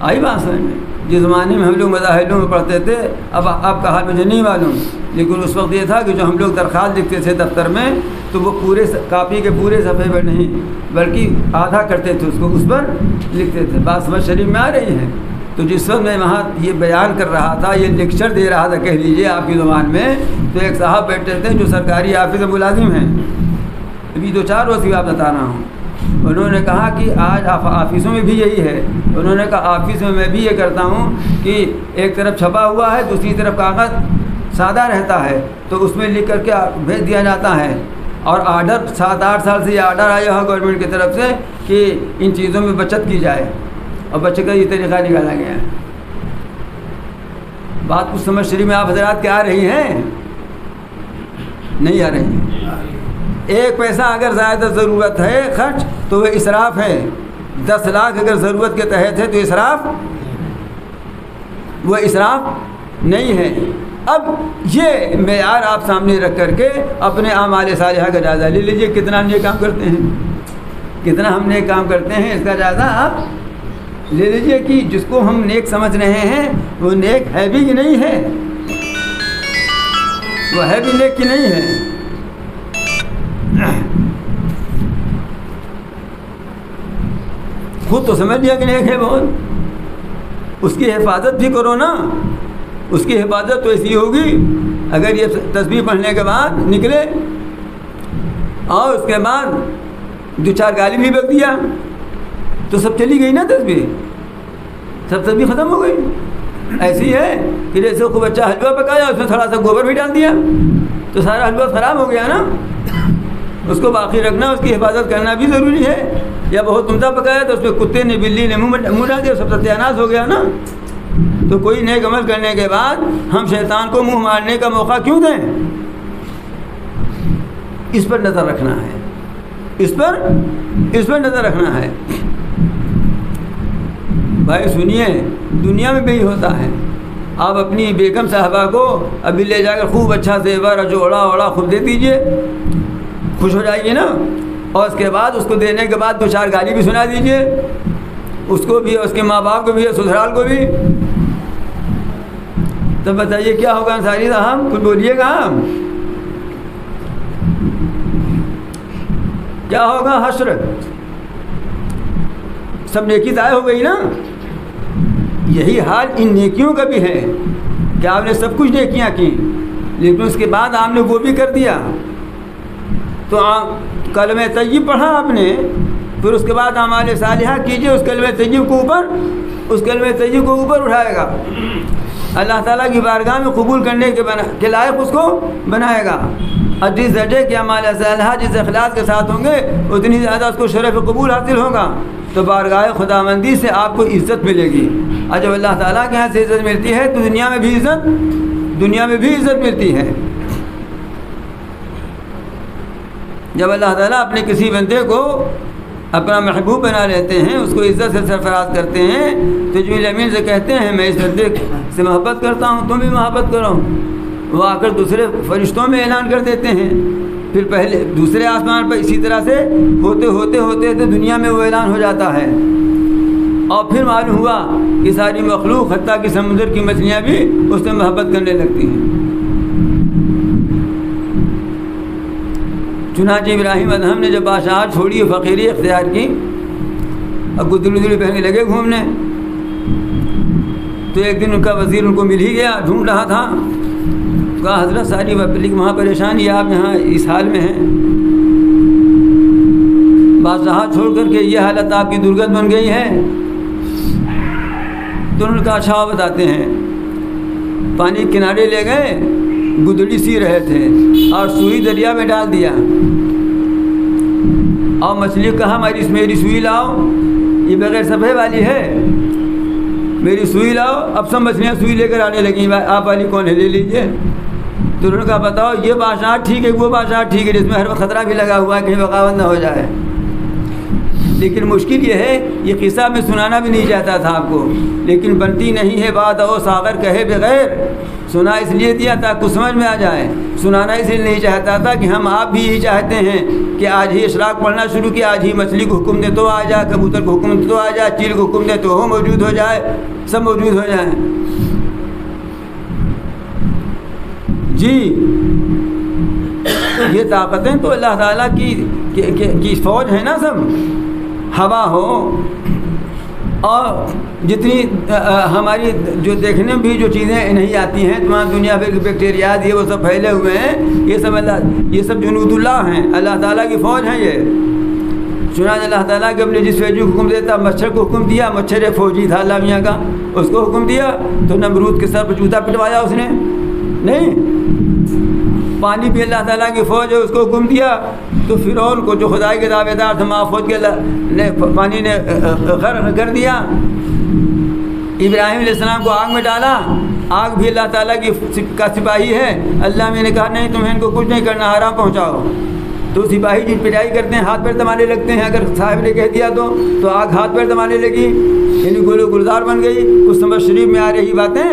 آئی بات سمجھ میں. جس زمانے میں ہم لوگ مظاہروں میں پڑھتے تھے, اب آپ کا حال مجھے نہیں معلوم, لیکن اس وقت یہ تھا کہ جو ہم لوگ درخواست لکھتے تھے دفتر میں تو وہ پورے کاپی کے پورے صفحے پر نہیں بلکہ آدھا کرتے تھے, اس کو اس پر لکھتے تھے. بات سمجھ شریف میں آ رہی ہے. تو جس وقت میں وہاں یہ بیان کر رہا تھا, یہ لیکچر دے رہا تھا کہہ لیجیے آپ کی زبان میں, تو ایک صاحب بیٹھے تھے جو سرکاری آفس میں ملازم ہیں, ابھی 2-4 روز کی بات بتا رہا ہوں. انہوں نے کہا کہ آج آفسوں میں بھی یہی ہے. انہوں نے کہا آفس میں بھی یہ کرتا ہوں کہ ایک طرف چھپا ہوا ہے, دوسری طرف کاغذ سادہ رہتا ہے, تو اس میں لکھ کر کے بھیج دیا جاتا ہے. اور آرڈر 7-8 سال سے یہ آرڈر آیا ہو گورنمنٹ کی طرف سے کہ ان چیزوں میں بچت کی جائے, اور بچے کا یہ طریقہ نکالا گیا ہے. بات کچھ سمجھ شریف میں آپ حضرات کے آ رہی ہیں نہیں آ رہی ہیں؟ 1 پیسہ اگر زیادہ ضرورت ہے خرچ تو وہ اسراف ہے. 10 لاکھ اگر ضرورت کے تحت ہے تو اسراف, وہ اسراف نہیں ہے. اب یہ معیار آپ سامنے رکھ کر کے اپنے اعمال صالحہ کا جائزہ لے لیجیے, کتنا ہم یہ کام کرتے ہیں, کتنا ہم نیک کام کرتے ہیں, اس کا جائزہ آپ لے لیجیے کہ جس کو ہم نیک سمجھ رہے ہیں وہ نیک ہے بھی کہ نہیں ہے, وہ ہے بھی نیک کہ نہیں ہے. خود تو سمجھ لیا کہ نیک ہے بہت, اس کی حفاظت بھی کرو نا. اس کی حفاظت تو ایسی ہوگی اگر یہ تسبیح پڑھنے کے بعد نکلے اور اس کے بعد 2-4 گالی بھی بک دیا تو سب چلی گئی نا تسبیح, سب تسبیح ختم ہو گئی. ایسی ہے کہ جیسے خوب اچھا حلوہ پکایا, اس میں تھوڑا سا گوبر بھی ڈال دیا تو سارا حلوہ خراب ہو گیا نا. اس کو باقی رکھنا, اس کی حفاظت کرنا بھی ضروری ہے. یا بہت عمدہ پکایا تو اس میں کتے نے بلی نے منہ ڈال دیا, سب ستیہ ناش ہو گیا نا. تو کوئی نیک عمل کرنے کے بعد ہم شیطان کو منہ مارنے کا موقع کیوں دیں؟ اس پر نظر رکھنا ہے, اس پر نظر رکھنا ہے. بھائی سنیے، دنیا میں بھی ہوتا ہے. آپ اپنی بیگم صاحبہ کو ابھی لے جا کر خوب اچھا زیور جوڑا خوب دے دیجئے، خوش ہو جائے گی نا. اور اس کے بعد اس کو دینے کے بعد 2-4 گالی بھی سنا دیجئے، اس کو بھی، اس کے ماں باپ کو بھی، سسرال کو بھی. تو بتائیے کیا ہوگا انصاری صاحب؟ کچھ بولیے گا. کیا ہوگا؟ حشر. سب نیکی ضائع ہو گئی نا. یہی حال ان نیکیوں کا بھی ہے کہ آپ نے سب کچھ نیکیاں کی، لیکن اس کے بعد آپ نے وہ بھی کر دیا. تو کلمہ طیب پڑھا آپ نے، پھر اس کے بعد اعمال صالحہ کیجئے، اس کلمہ طیب کو اوپر اٹھائے گا. اللہ تعالیٰ کی بارگاہ میں قبول کرنے کے لائق اس کو بنائے گا. اور جس درجے کے اعمال صالحہ جس اخلاص کے ساتھ ہوں گے اتنی زیادہ اس کو شرف قبول حاصل ہوگا. تو بارگاہ خداوندی سے آپ کو عزت ملے گی. اور جب اللہ تعالیٰ کے یہاں سے عزت ملتی ہے تو دنیا میں بھی عزت ملتی ہے. جب اللہ تعالیٰ اپنے کسی بندے کو اپنا محبوب بنا لیتے ہیں، اس کو عزت سے سرفراز کرتے ہیں، تو جبریل امین سے کہتے ہیں میں اس بندے سے محبت کرتا ہوں، تم بھی محبت کرو. وہ آ کر دوسرے فرشتوں میں اعلان کر دیتے ہیں. پھر پہلے دوسرے آسمان پر اسی طرح سے ہوتے دنیا میں وہ اعلان ہو جاتا ہے. اور پھر معلوم ہوا کہ ساری مخلوق حتیٰ کہ سمندر کی مچھلیاں بھی اس سے محبت کرنے لگتی ہیں. چنانچہ ابراہیم ادہم نے جب بادشاہت چھوڑی، فقیری اختیار کی، اب گدڑی پہننے لگے گھومنے، تو ایک دن ان کا وزیر ان کو مل ہی گیا، ڈھونڈ رہا تھا. کہا حضرت ساری پبلک وہاں پریشانی، آپ یہاں اس حال میں ہیں، بادشاہت چھوڑ کر کے یہ حالت آپ کی درگت بن گئی ہے. تو ان کا اچھا بتاتے ہیں. پانی کنارے لے گئے، گدڑی سی رہے تھے اور سوئی دریا میں ڈال دیا. اور مچھلی کہا میری سوئی لاؤ، یہ بغیر صفحے والی ہے، میری سوئی لاؤ. اب سب مچھلیاں سوئی لے کر آنے لگیں، آپ والی کون ہے، لے لیجیے. تو انہوں نے کہا بتاؤ یہ بادشاہ ٹھیک ہے، وہ بادشاہ ٹھیک ہے جس میں ہر وقت خطرہ بھی لگا ہوا ہے کہیں بغاوت نہ ہو جائے. لیکن مشکل یہ ہے، یہ قصہ میں سنانا بھی نہیں چاہتا تھا آپ کو، لیکن بنتی نہیں ہے بات او ساغر کہے بغیر. سنا اس لیے دیا تاکہ کچھ سمجھ میں آ جائے، سنانا اس لیے نہیں چاہتا تھا کہ ہم آپ بھی یہی چاہتے ہیں کہ آج ہی اشراق پڑھنا شروع کیا، آج ہی مچھلی کو حکم دے تو آ جائے، کبوتر کو حکم دے تو آ جائے، چیل کو حکم دے تو وہ موجود ہو جائے، سب موجود ہو جائیں. جی یہ طاقتیں تو اللہ تعالیٰ کی فوج ہے نا. سب ہوا ہو اور جتنی ہماری جو دیکھنے میں بھی جو چیزیں نہیں آتی ہیں، تمام دنیا بھر کے بیکٹیریاز یہ وہ سب پھیلے ہوئے ہیں، یہ سب جنود اللہ ہیں، اللہ تعالیٰ کی فوج ہیں. یہ چنانچہ اللہ تعالیٰ کے اپنے جس فیجو کو حکم دیتا، مچھر کو حکم دیا، مچھر ایک فوجی تھا اللہ میاں کا، اس کو حکم دیا تو نمرود کے سر پہ جوتا پٹوایا اس نے نہیں. پانی بھی اللہ تعالیٰ کی فوج ہے، اس کو حکم دیا تو فرعون کو جو خدائی کے دعوے دار تھا محفوظ کے پانی نے غرق کر دیا. ابراہیم علیہ السلام کو آگ میں ڈالا، آگ بھی اللہ تعالیٰ کا سپاہی ہے. اللہ میں نے کہا نہیں تمہیں ان کو کچھ نہیں کرنا، حرام پہنچاؤ. تو سپاہی جن پٹائی کرتے ہیں ہاتھ پیر دبانے لگتے ہیں، اگر صاحب نے کہہ دیا تو آگ ہاتھ پیر دبانے لگی، یعنی گلو گلزار بن گئی. کچھ سمجھ شریف میں آ رہی باتیں.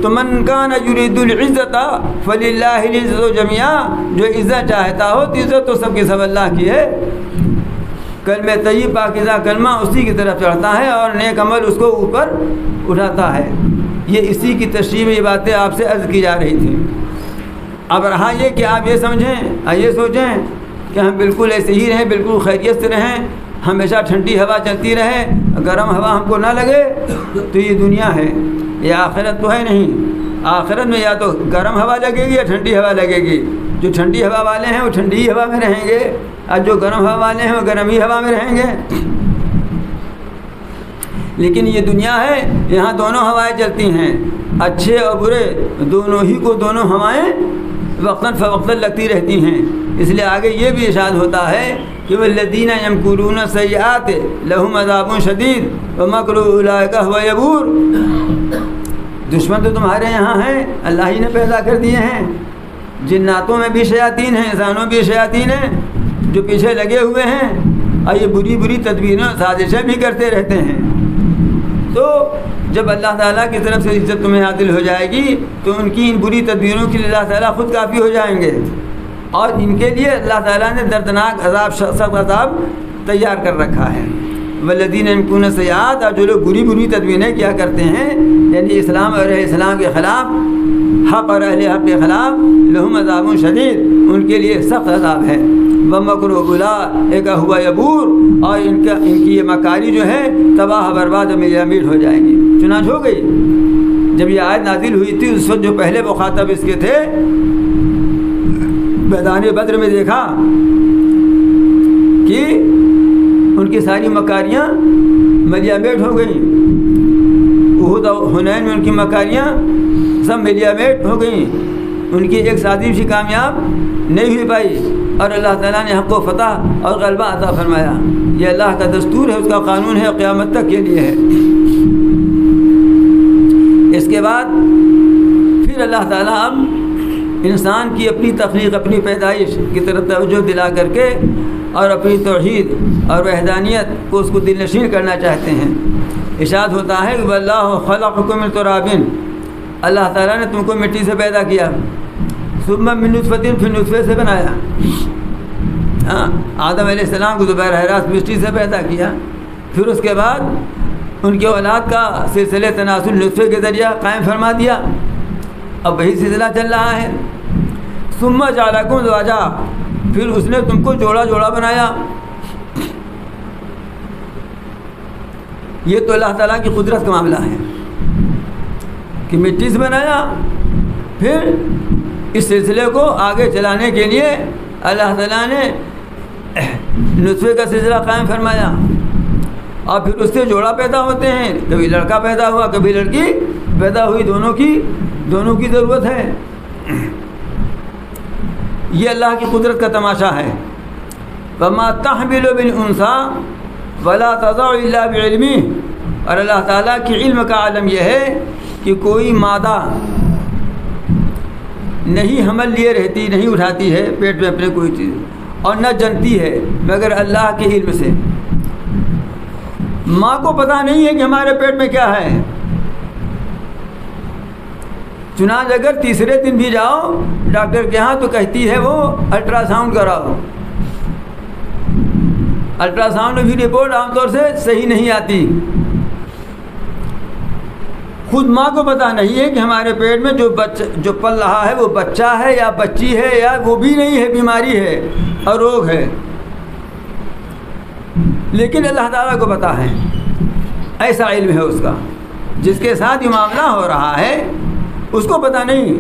تو من کان یرید العزت فللہ العزت جمیعا، جو عزت چاہتا ہو تو عزت تو سب کے سب اللہ کی ہے. کلمہ طیب پاکیزہ کلمہ اسی کی طرف چڑھتا ہے اور نیک عمل اس کو اوپر اٹھاتا ہے. یہ اسی کی تشریح میں یہ باتیں آپ سے عرض کی جا رہی تھیں. اب رہا یہ کہ آپ یہ سمجھیں، یہ سوچیں کہ ہم بالکل ایسے ہی رہیں، بالکل خیریت سے رہیں، ہمیشہ ٹھنڈی ہوا چلتی رہے، گرم ہوا ہم کو نہ لگے. تو یہ دنیا ہے، یہ آخرت تو ہے نہیں. آخرت میں یا تو گرم ہوا لگے گی یا ٹھنڈی ہوا لگے گی. جو ٹھنڈی ہوا والے ہیں وہ ٹھنڈی ہوا میں رہیں گے، اور جو گرم ہوا والے ہیں وہ گرم ہی ہوا میں رہیں گے. لیکن یہ دنیا ہے، یہاں دونوں ہوائیں چلتی ہیں، اچھے اور برے دونوں ہی کو دونوں ہوائیں وقتاً فوقتاً لگتی رہتی ہیں. اس لیے آگے یہ بھی ارشاد ہوتا ہے کہ والذین یمکرون السیئات لہم عذاب شدید ومکر اولئک هو یبور. دشمن تو تمہارے یہاں ہیں، اللہ ہی نے پیدا کر دیے ہیں. جناتوں میں بھی شیاطین ہیں، انسانوں بھی شیاطین ہیں جو پیچھے لگے ہوئے ہیں. اور یہ بری بری تدبیریں سازشیں بھی کرتے رہتے ہیں۔ تو جب اللہ تعالیٰ کی طرف سے عزت تمہیں حاصل ہو جائے گی تو ان کی ان بری تدبیروں کے لیے اللہ تعالیٰ خود کافی ہو جائیں گے، اور ان کے لیے اللہ تعالیٰ نے دردناک عذاب، سخت عذاب تیار کر رکھا ہے۔ والذین یمکرون السیئات، اور جو لوگ بری بری تدبیریں کیا کرتے ہیں، یعنی اسلام اور اہل اسلام کے خلاف، حق اور اہل حق کے خلاف، لہم عذاب شدید، ان کے لیے سخت عذاب ہے۔ ومکر اولئک هو یبور، اور ان کی یہ مکاری جو ہے تباہ برباد و میٹ ہو جائیں گی۔ چنانچہ ہو گئی جب یہ آیت نازل ہوئی تھی، اس وقت جو پہلے مخاطب اس کے تھے، میدان بدر میں دیکھا کہ ان کی ساری مکاریاں ملیا میٹ ہو گئیں، احد و حنین میں ان کی مکاریاں سب ملیا میٹ ہو گئیں، ان کی ایک سازش بھی کامیاب نہیں ہوئی پائی، اور اللہ تعالیٰ نے حق کو فتح اور غلبہ عطا فرمایا۔ یہ اللہ کا دستور ہے، اس کا قانون ہے، قیامت تک کے لیے ہے۔ اس کے بعد پھر اللہ تعالیٰ اب انسان کی اپنی تخلیق، اپنی پیدائش کی طرف توجہ دلا کر کے اور اپنی توحید اور وحدانیت کو اس کو دل نشین کرنا چاہتے ہیں۔ ارشاد ہوتا ہے کہ واللہ خلقکم من تراب، اللہ تعالیٰ نے تم کو مٹی سے پیدا کیا، ثم من نطفۃ، پھر نطفے سے بنایا۔ آدم علیہ السلام کو دوبارہ حراس مٹی سے پیدا کیا، پھر اس کے بعد ان کی اولاد کا سلسلہ تناسل نطفے کے ذریعہ قائم فرما دیا، اب وہی سلسلہ چل رہا ہے۔ ثم جعلکم ازواجا، پھر اس نے تم کو جوڑا جوڑا بنایا۔ یہ تو اللہ تعالیٰ کی قدرت کا معاملہ ہے کہ مٹی سے بنایا، پھر اس سلسلے کو آگے چلانے کے لیے اللہ تعالیٰ نے نطفے کا سلسلہ قائم فرمایا، اور پھر اس سے جوڑا پیدا ہوتے ہیں، کبھی لڑکا پیدا ہوا کبھی لڑکی پیدا ہوئی، دونوں کی ضرورت ہے۔ یہ اللہ کی قدرت کا تماشا ہے۔ وما تحمل من انثى ولا تضع الا بعلمه، اور اللہ تعالیٰ کے علم کا عالم یہ ہے کہ کوئی مادہ نہیں حمل لیے رہتی، نہیں اٹھاتی ہے پیٹ میں اپنے کوئی چیز، اور نہ جنتی ہے مگر اللہ کے علم سے۔ ماں کو پتہ نہیں ہے کہ ہمارے پیٹ میں کیا ہے، چنانچہ اگر تیسرے دن بھی جاؤ ڈاکٹر کے ہاں تو کہتی ہے وہ الٹرا ساؤنڈ کراؤ۔ الٹرا ساؤنڈ میں بھی رپورٹ عام طور سے صحیح نہیں آتی۔ خود ماں کو پتہ نہیں ہے کہ ہمارے پیٹ میں جو پل رہا ہے وہ بچہ ہے یا بچی ہے، یا وہ بھی نہیں ہے، بیماری ہے اور روگ ہے، لیکن اللہ تعالیٰ کو پتہ ہے۔ ایسا علم ہے اس کا، جس کے ساتھ یہ معاملہ ہو رہا ہے اس کو پتہ نہیں،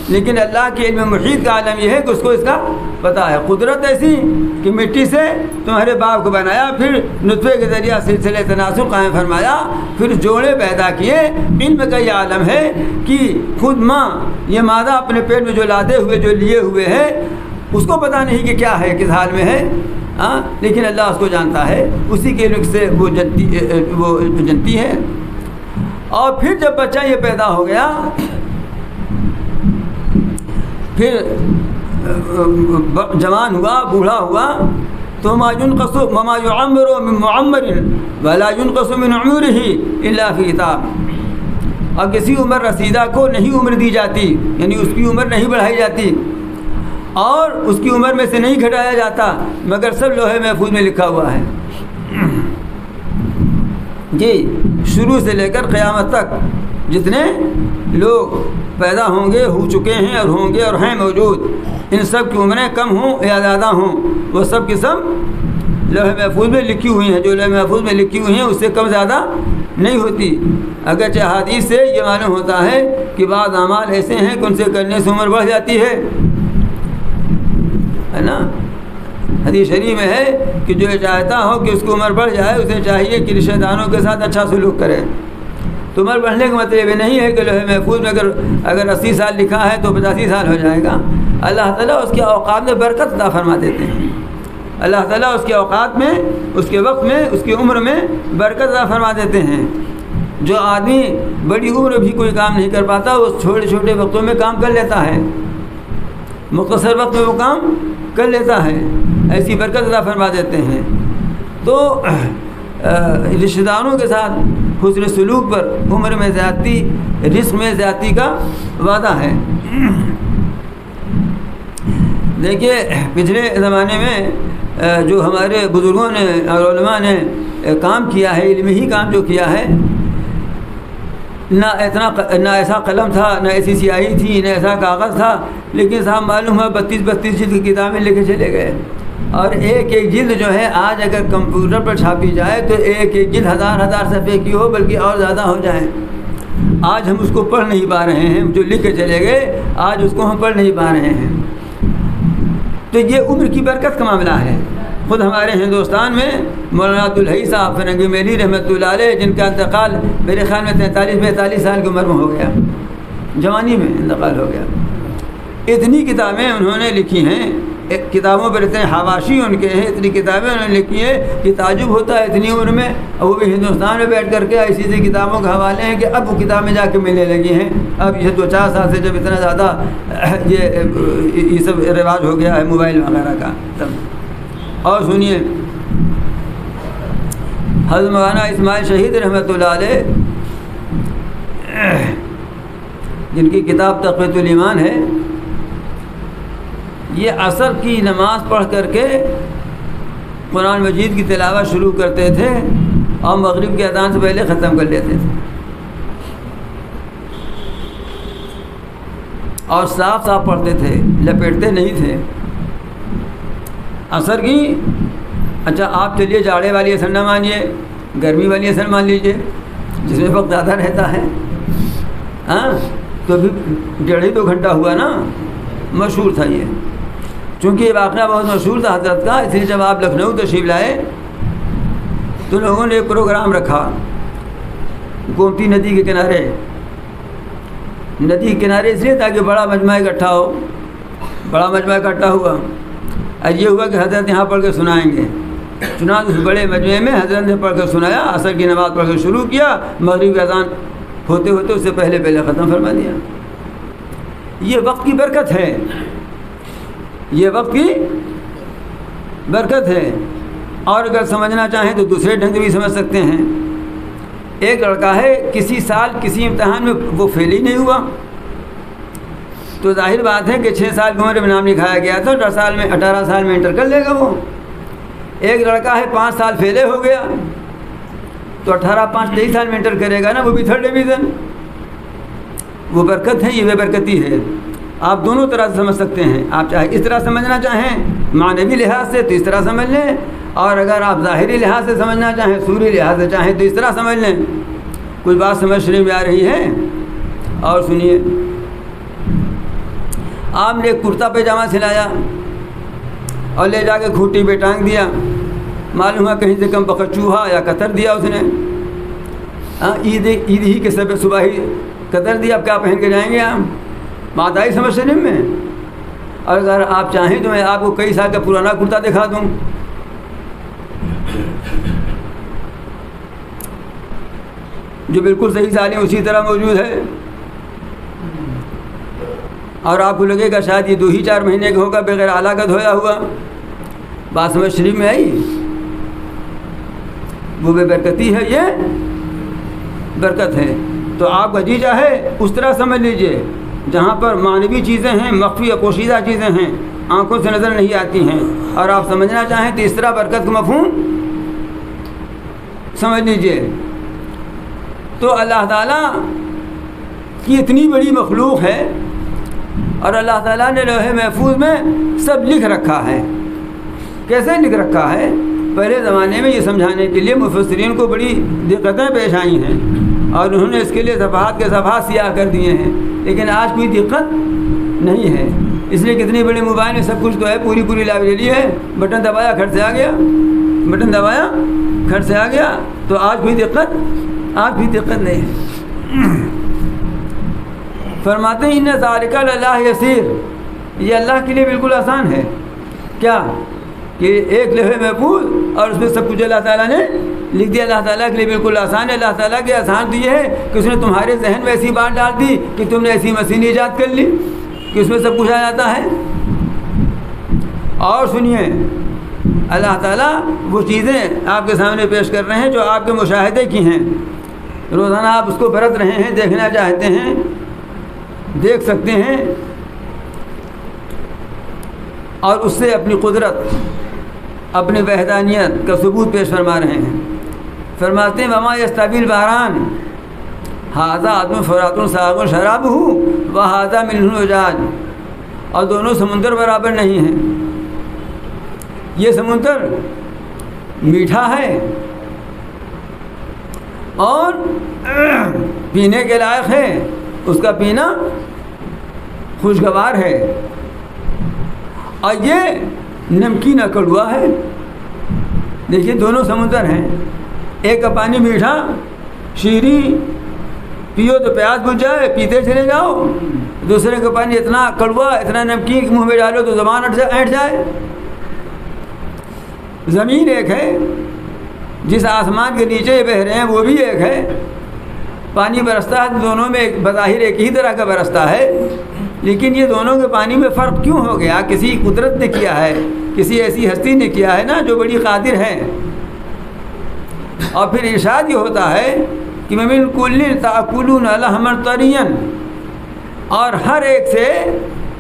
لیکن اللہ کے علم محیط کا عالم یہ ہے کہ اس کو اس کا پتہ ہے۔ قدرت ایسی کہ مٹی سے تمہارے باپ کو بنایا، پھر نطفے کے ذریعہ سلسلے تناسل قائم فرمایا، پھر جوڑے پیدا کیے۔ علم کا یہ عالم ہے کہ خود ماں یہ مادہ اپنے پیٹ میں جو لادے ہوئے، جو لیے ہوئے ہے، اس کو پتہ نہیں کہ کیا ہے، کس حال میں ہے، لیکن اللہ اس کو جانتا ہے، اسی کے علم سے وہ جنتی ہے۔ اور پھر جب بچہ یہ پیدا ہو گیا، پھر جوان ہوا، بوڑھا ہوا، تو ما ينقص وما يعمر من معمر ولا ينقص من عمره الا في کتاب، اور کسی عمر رسیدہ کو نہیں عمر دی جاتی، یعنی اس کی عمر نہیں بڑھائی جاتی اور اس کی عمر میں سے نہیں گھٹایا جاتا، مگر سب لوہے محفوظ میں لکھا ہوا ہے۔ جی، شروع سے لے کر قیامت تک جتنے لوگ پیدا ہوں گے، ہو چکے ہیں اور ہوں گے اور ہیں موجود، ان سب کی عمریں کم ہوں یا زیادہ ہوں، وہ سب کی سب لوح محفوظ میں لکھی ہوئی ہیں۔ جو لوح محفوظ میں لکھی ہوئی ہیں اس سے کم زیادہ نہیں ہوتی، اگرچہ حدیث سے یہ معلوم ہوتا ہے کہ بعض اعمال ایسے ہیں کہ ان سے کرنے سے عمر بڑھ جاتی ہے نا۔ حدیث شریف میں ہے کہ جو چاہتا ہو کہ اس کی عمر بڑھ جائے، اسے چاہیے کہ رشتہ داروں کے ساتھ اچھا سلوک کرے۔ تو عمر بڑھنے کا مطلب یہ نہیں ہے کہ لوح محفوظ میں اگر 80 سال لکھا ہے تو 85 سال ہو جائے گا۔ اللہ تعالیٰ اس کے اوقات میں برکت عطا فرما دیتے ہیں، اللہ تعالیٰ اس کے اوقات میں، اس کے وقت میں، اس کی عمر میں برکت عطا فرما دیتے ہیں۔ جو آدمی بڑی عمر بھی کوئی کام نہیں کر پاتا، وہ چھوٹے چھوٹے وقتوں میں کام کر لیتا ہے، مختصر وقت میں وہ کام کر لیتا ہے، ایسی برکت عطا فرما دیتے ہیں۔ تو رشتہ داروں کے ساتھ حسن سلوک پر عمر میں زیادتی، رزق میں زیادتی کا وعدہ ہے۔ دیکھیے پچھلے زمانے میں جو ہمارے بزرگوں نے اور علماء نے کام کیا ہے، علمی ہی کام جو کیا ہے، نہ ایسا قلم تھا، نہ ایسی سیاہی تھی، نہ ایسا کاغذ تھا، لیکن صاحب معلوم ہے 32 جلد کی کتابیں لے کے چلے گئے، اور ایک جلد جو ہے آج اگر کمپیوٹر پر چھاپی جائے تو ایک جلد ہزار صفحے کی ہو، بلکہ اور زیادہ ہو جائیں۔ آج ہم اس کو پڑھ نہیں پا رہے ہیں، جو لکھ کے چلے گئے آج اس کو ہم پڑھ نہیں پا رہے ہیں۔ تو یہ عمر کی برکت کا معاملہ ہے۔ خود ہمارے ہندوستان میں مولانا عبدالحی صاحب فرنگی میلی رحمۃ اللہ علیہ، جن کا انتقال میرے خیال میں 43 سال کی عمر میں ہو گیا، جوانی میں انتقال ہو گیا۔ اتنی کتابیں انہوں نے لکھی ہیں، کتابوں پر اتنے حواشی ان کے ہیں، اتنی کتابیں انہوں نے لکھی ہیں کہ تعجب ہوتا ہے اتنی عمر میں، اور وہ بھی ہندوستان میں بیٹھ کر کے ایسی ایسی کتابوں کے حوالے ہیں کہ اب وہ کتابیں جا کے ملنے لگی ہیں۔ اب یہ 2-4 سال سے جب اتنا زیادہ یہ سب رواج ہو گیا ہے موبائل وغیرہ کا تب۔ اور سنیے حضرت مولانا اسماعیل شہید رحمۃ اللہ علیہ، جن کی کتاب تقویۃ الایمان ہے، یہ عصر کی نماز پڑھ کر کے قرآن مجید کی تلاوت شروع کرتے تھے اور مغرب کے اذان سے پہلے ختم کر لیتے تھے، اور صاف صاف پڑھتے تھے، لپیٹتے نہیں تھے عصر کی۔ اچھا آپ چلیے جاڑے والی اثر نہ مانیے، گرمی والی اثر مان لیجیے جس میں وقت زیادہ رہتا ہے، ہاں تو ابھی 1.5-2 گھنٹہ ہوا نا، مشہور تھا یہ، چونکہ یہ واقعہ بہت مشہور تھا حضرت کا، اس لیے جب آپ لکھنؤ تشریف لائے تو لوگوں نے ایک پروگرام رکھا گومتی ندی کے کنارے، ندی کے کنارے اس لیے تاکہ بڑا مجمع اکٹھا ہو، بڑا مجمع اکٹھا ہوا، اور یہ ہوا کہ حضرت یہاں پڑھ کے سنائیں گے، چنانچہ اس بڑے مجمع میں حضرت نے پڑھ کر سنایا، عصر کی نماز پڑھ کر شروع کیا، مغرب کی اذان ہوتے ہوتے اس سے پہلے ختم فرما دیا۔ یہ وقت کی برکت ہے، یہ وقت کی برکت ہے۔ اور اگر سمجھنا چاہیں تو دوسرے ڈھنگ سے بھی سمجھ سکتے ہیں۔ ایک لڑکا ہے کسی سال کسی امتحان میں وہ فیل ہی نہیں ہوا، تو ظاہر بات ہے کہ 6 سال کی عمر میں نام لکھایا گیا تھا، 18 سال میں انٹر کر لے گا وہ۔ ایک لڑکا ہے 5 سال فیلے ہو گیا، تو 23 سال میں انٹر کرے گا نا، وہ بھی 3rd ڈویژن۔ وہ برکت ہے، یہ بے برکتی ہے۔ آپ دونوں طرح سے سمجھ سکتے ہیں، آپ چاہے اس طرح سمجھنا چاہیں معنوی لحاظ سے تو اس طرح سمجھ لیں، اور اگر آپ ظاہری لحاظ سے سمجھنا چاہیں، سوری لحاظ سے چاہیں تو اس طرح سمجھ لیں۔ کچھ بات سمجھنے میں آ رہی ہے؟ اور سنیے، آپ نے ایک کرتا پیجامہ سلایا اور لے جا کے کھوٹی پہ ٹانگ دیا، معلوم ہے کہیں سے کم بخت چوہا یا قطر دیا اس نے، عید ہی کے صبح ہی قطر دیا، اب کیا پہن کے جائیں گے آپ؟ بات آئی سمجھ سنم میں؟ اور اگر آپ چاہیں تو میں آپ کو کئی سال کا پرانا کرتا دکھا دوں، جو بالکل صحیح سالیں اسی طرح موجود ہے، اور آپ کو لگے گا شاید یہ 2-4 مہینے کا ہوگا بغیر آلہ کا دھویا ہوا۔ بات سمجھ شریف میں آئی؟ وہ بے برکتی ہے، یہ برکت ہے۔ تو آپ کا جی چاہے اس طرح سمجھ لیجئے، جہاں پر معنوی چیزیں ہیں، مخفی یا پوشیدہ چیزیں ہیں، آنکھوں سے نظر نہیں آتی ہیں، اور آپ سمجھنا چاہیں تو اس طرح برکت کا مفہوم سمجھ لیجئے۔ تو اللہ تعالیٰ کی اتنی بڑی مخلوق ہے، اور اللہ تعالیٰ نے لوح محفوظ میں سب لکھ رکھا ہے۔ کیسے لکھ رکھا ہے؟ پہلے زمانے میں یہ سمجھانے کے لیے مفسرین کو بڑی دقتیں پیش آئی ہیں، اور انہوں نے اس کے لیے صفحات کے صفحات سیاہ کر دیے ہیں، لیکن آج کوئی دقت نہیں ہے، اس لیے کتنی بڑی موبائل میں سب کچھ تو ہے، پوری لائبریری ہے، بٹن دبایا کھٹ سے آ گیا، بٹن دبایا کھٹ سے آ گیا، تو آج کوئی دقت نہیں ہے۔ فرماتے ہیں ان ذالک للہ یسیر، یہ اللہ کے لیے بالکل آسان ہے۔ کیا کہ ایک لوح محفوظ اور اس میں سب کچھ اللہ تعالیٰ نے لکھ دیا، اللہ تعالیٰ کے لیے بالکل آسان ہے۔ اللہ تعالیٰ کے آسان تو یہ ہے کہ اس نے تمہارے ذہن میں ایسی بات ڈال دی کہ تم نے ایسی مشین ایجاد کر لی کہ اس میں سب کچھ آ جاتا ہے۔ اور سنیے، اللہ تعالیٰ وہ چیزیں آپ کے سامنے پیش کر رہے ہیں جو آپ کے مشاہدے کی ہیں، روزانہ آپ اس کو برت رہے ہیں، دیکھنا چاہتے ہیں، دیکھ سکتے ہیں، اور اس سے اپنی قدرت، اپنی وحدانیت کا ثبوت پیش فرما رہے ہیں۔ فرماتے ہیں وما یستوی البحران ھذا عذب فرات ساغ شرابہ وھذا ملح اجاج، اور دونوں سمندر برابر نہیں ہیں، یہ سمندر میٹھا ہے اور پینے کے لائق ہے، اس کا پینا خوشگوار ہے، اور یہ نمکین کڑوا ہے۔ دیکھیے دونوں سمندر ہیں، ایک کا پانی میٹھا شیریں، پیو تو پیاس بجھ جائے، پیتے چلے جاؤ، دوسرے کا پانی اتنا کڑوا، اتنا نمکین کہ منہ میں ڈالو تو زبان اینٹ جائے۔ زمین ایک ہے، جس آسمان کے نیچے بہہ رہے ہیں وہ بھی ایک ہے، پانی برستا ہے، دونوں میں بظاہر ایک ہی طرح کا برستا ہے، لیکن یہ دونوں کے پانی میں فرق کیوں ہو گیا؟ کسی قدرت نے کیا ہے، کسی ایسی ہستی نے کیا ہے نا جو بڑی قادر ہے۔ اور پھر ارشاد یہ ہوتا ہے کہ مِن کُلٍّ تأکلون لحما طریا، اور ہر ایک سے،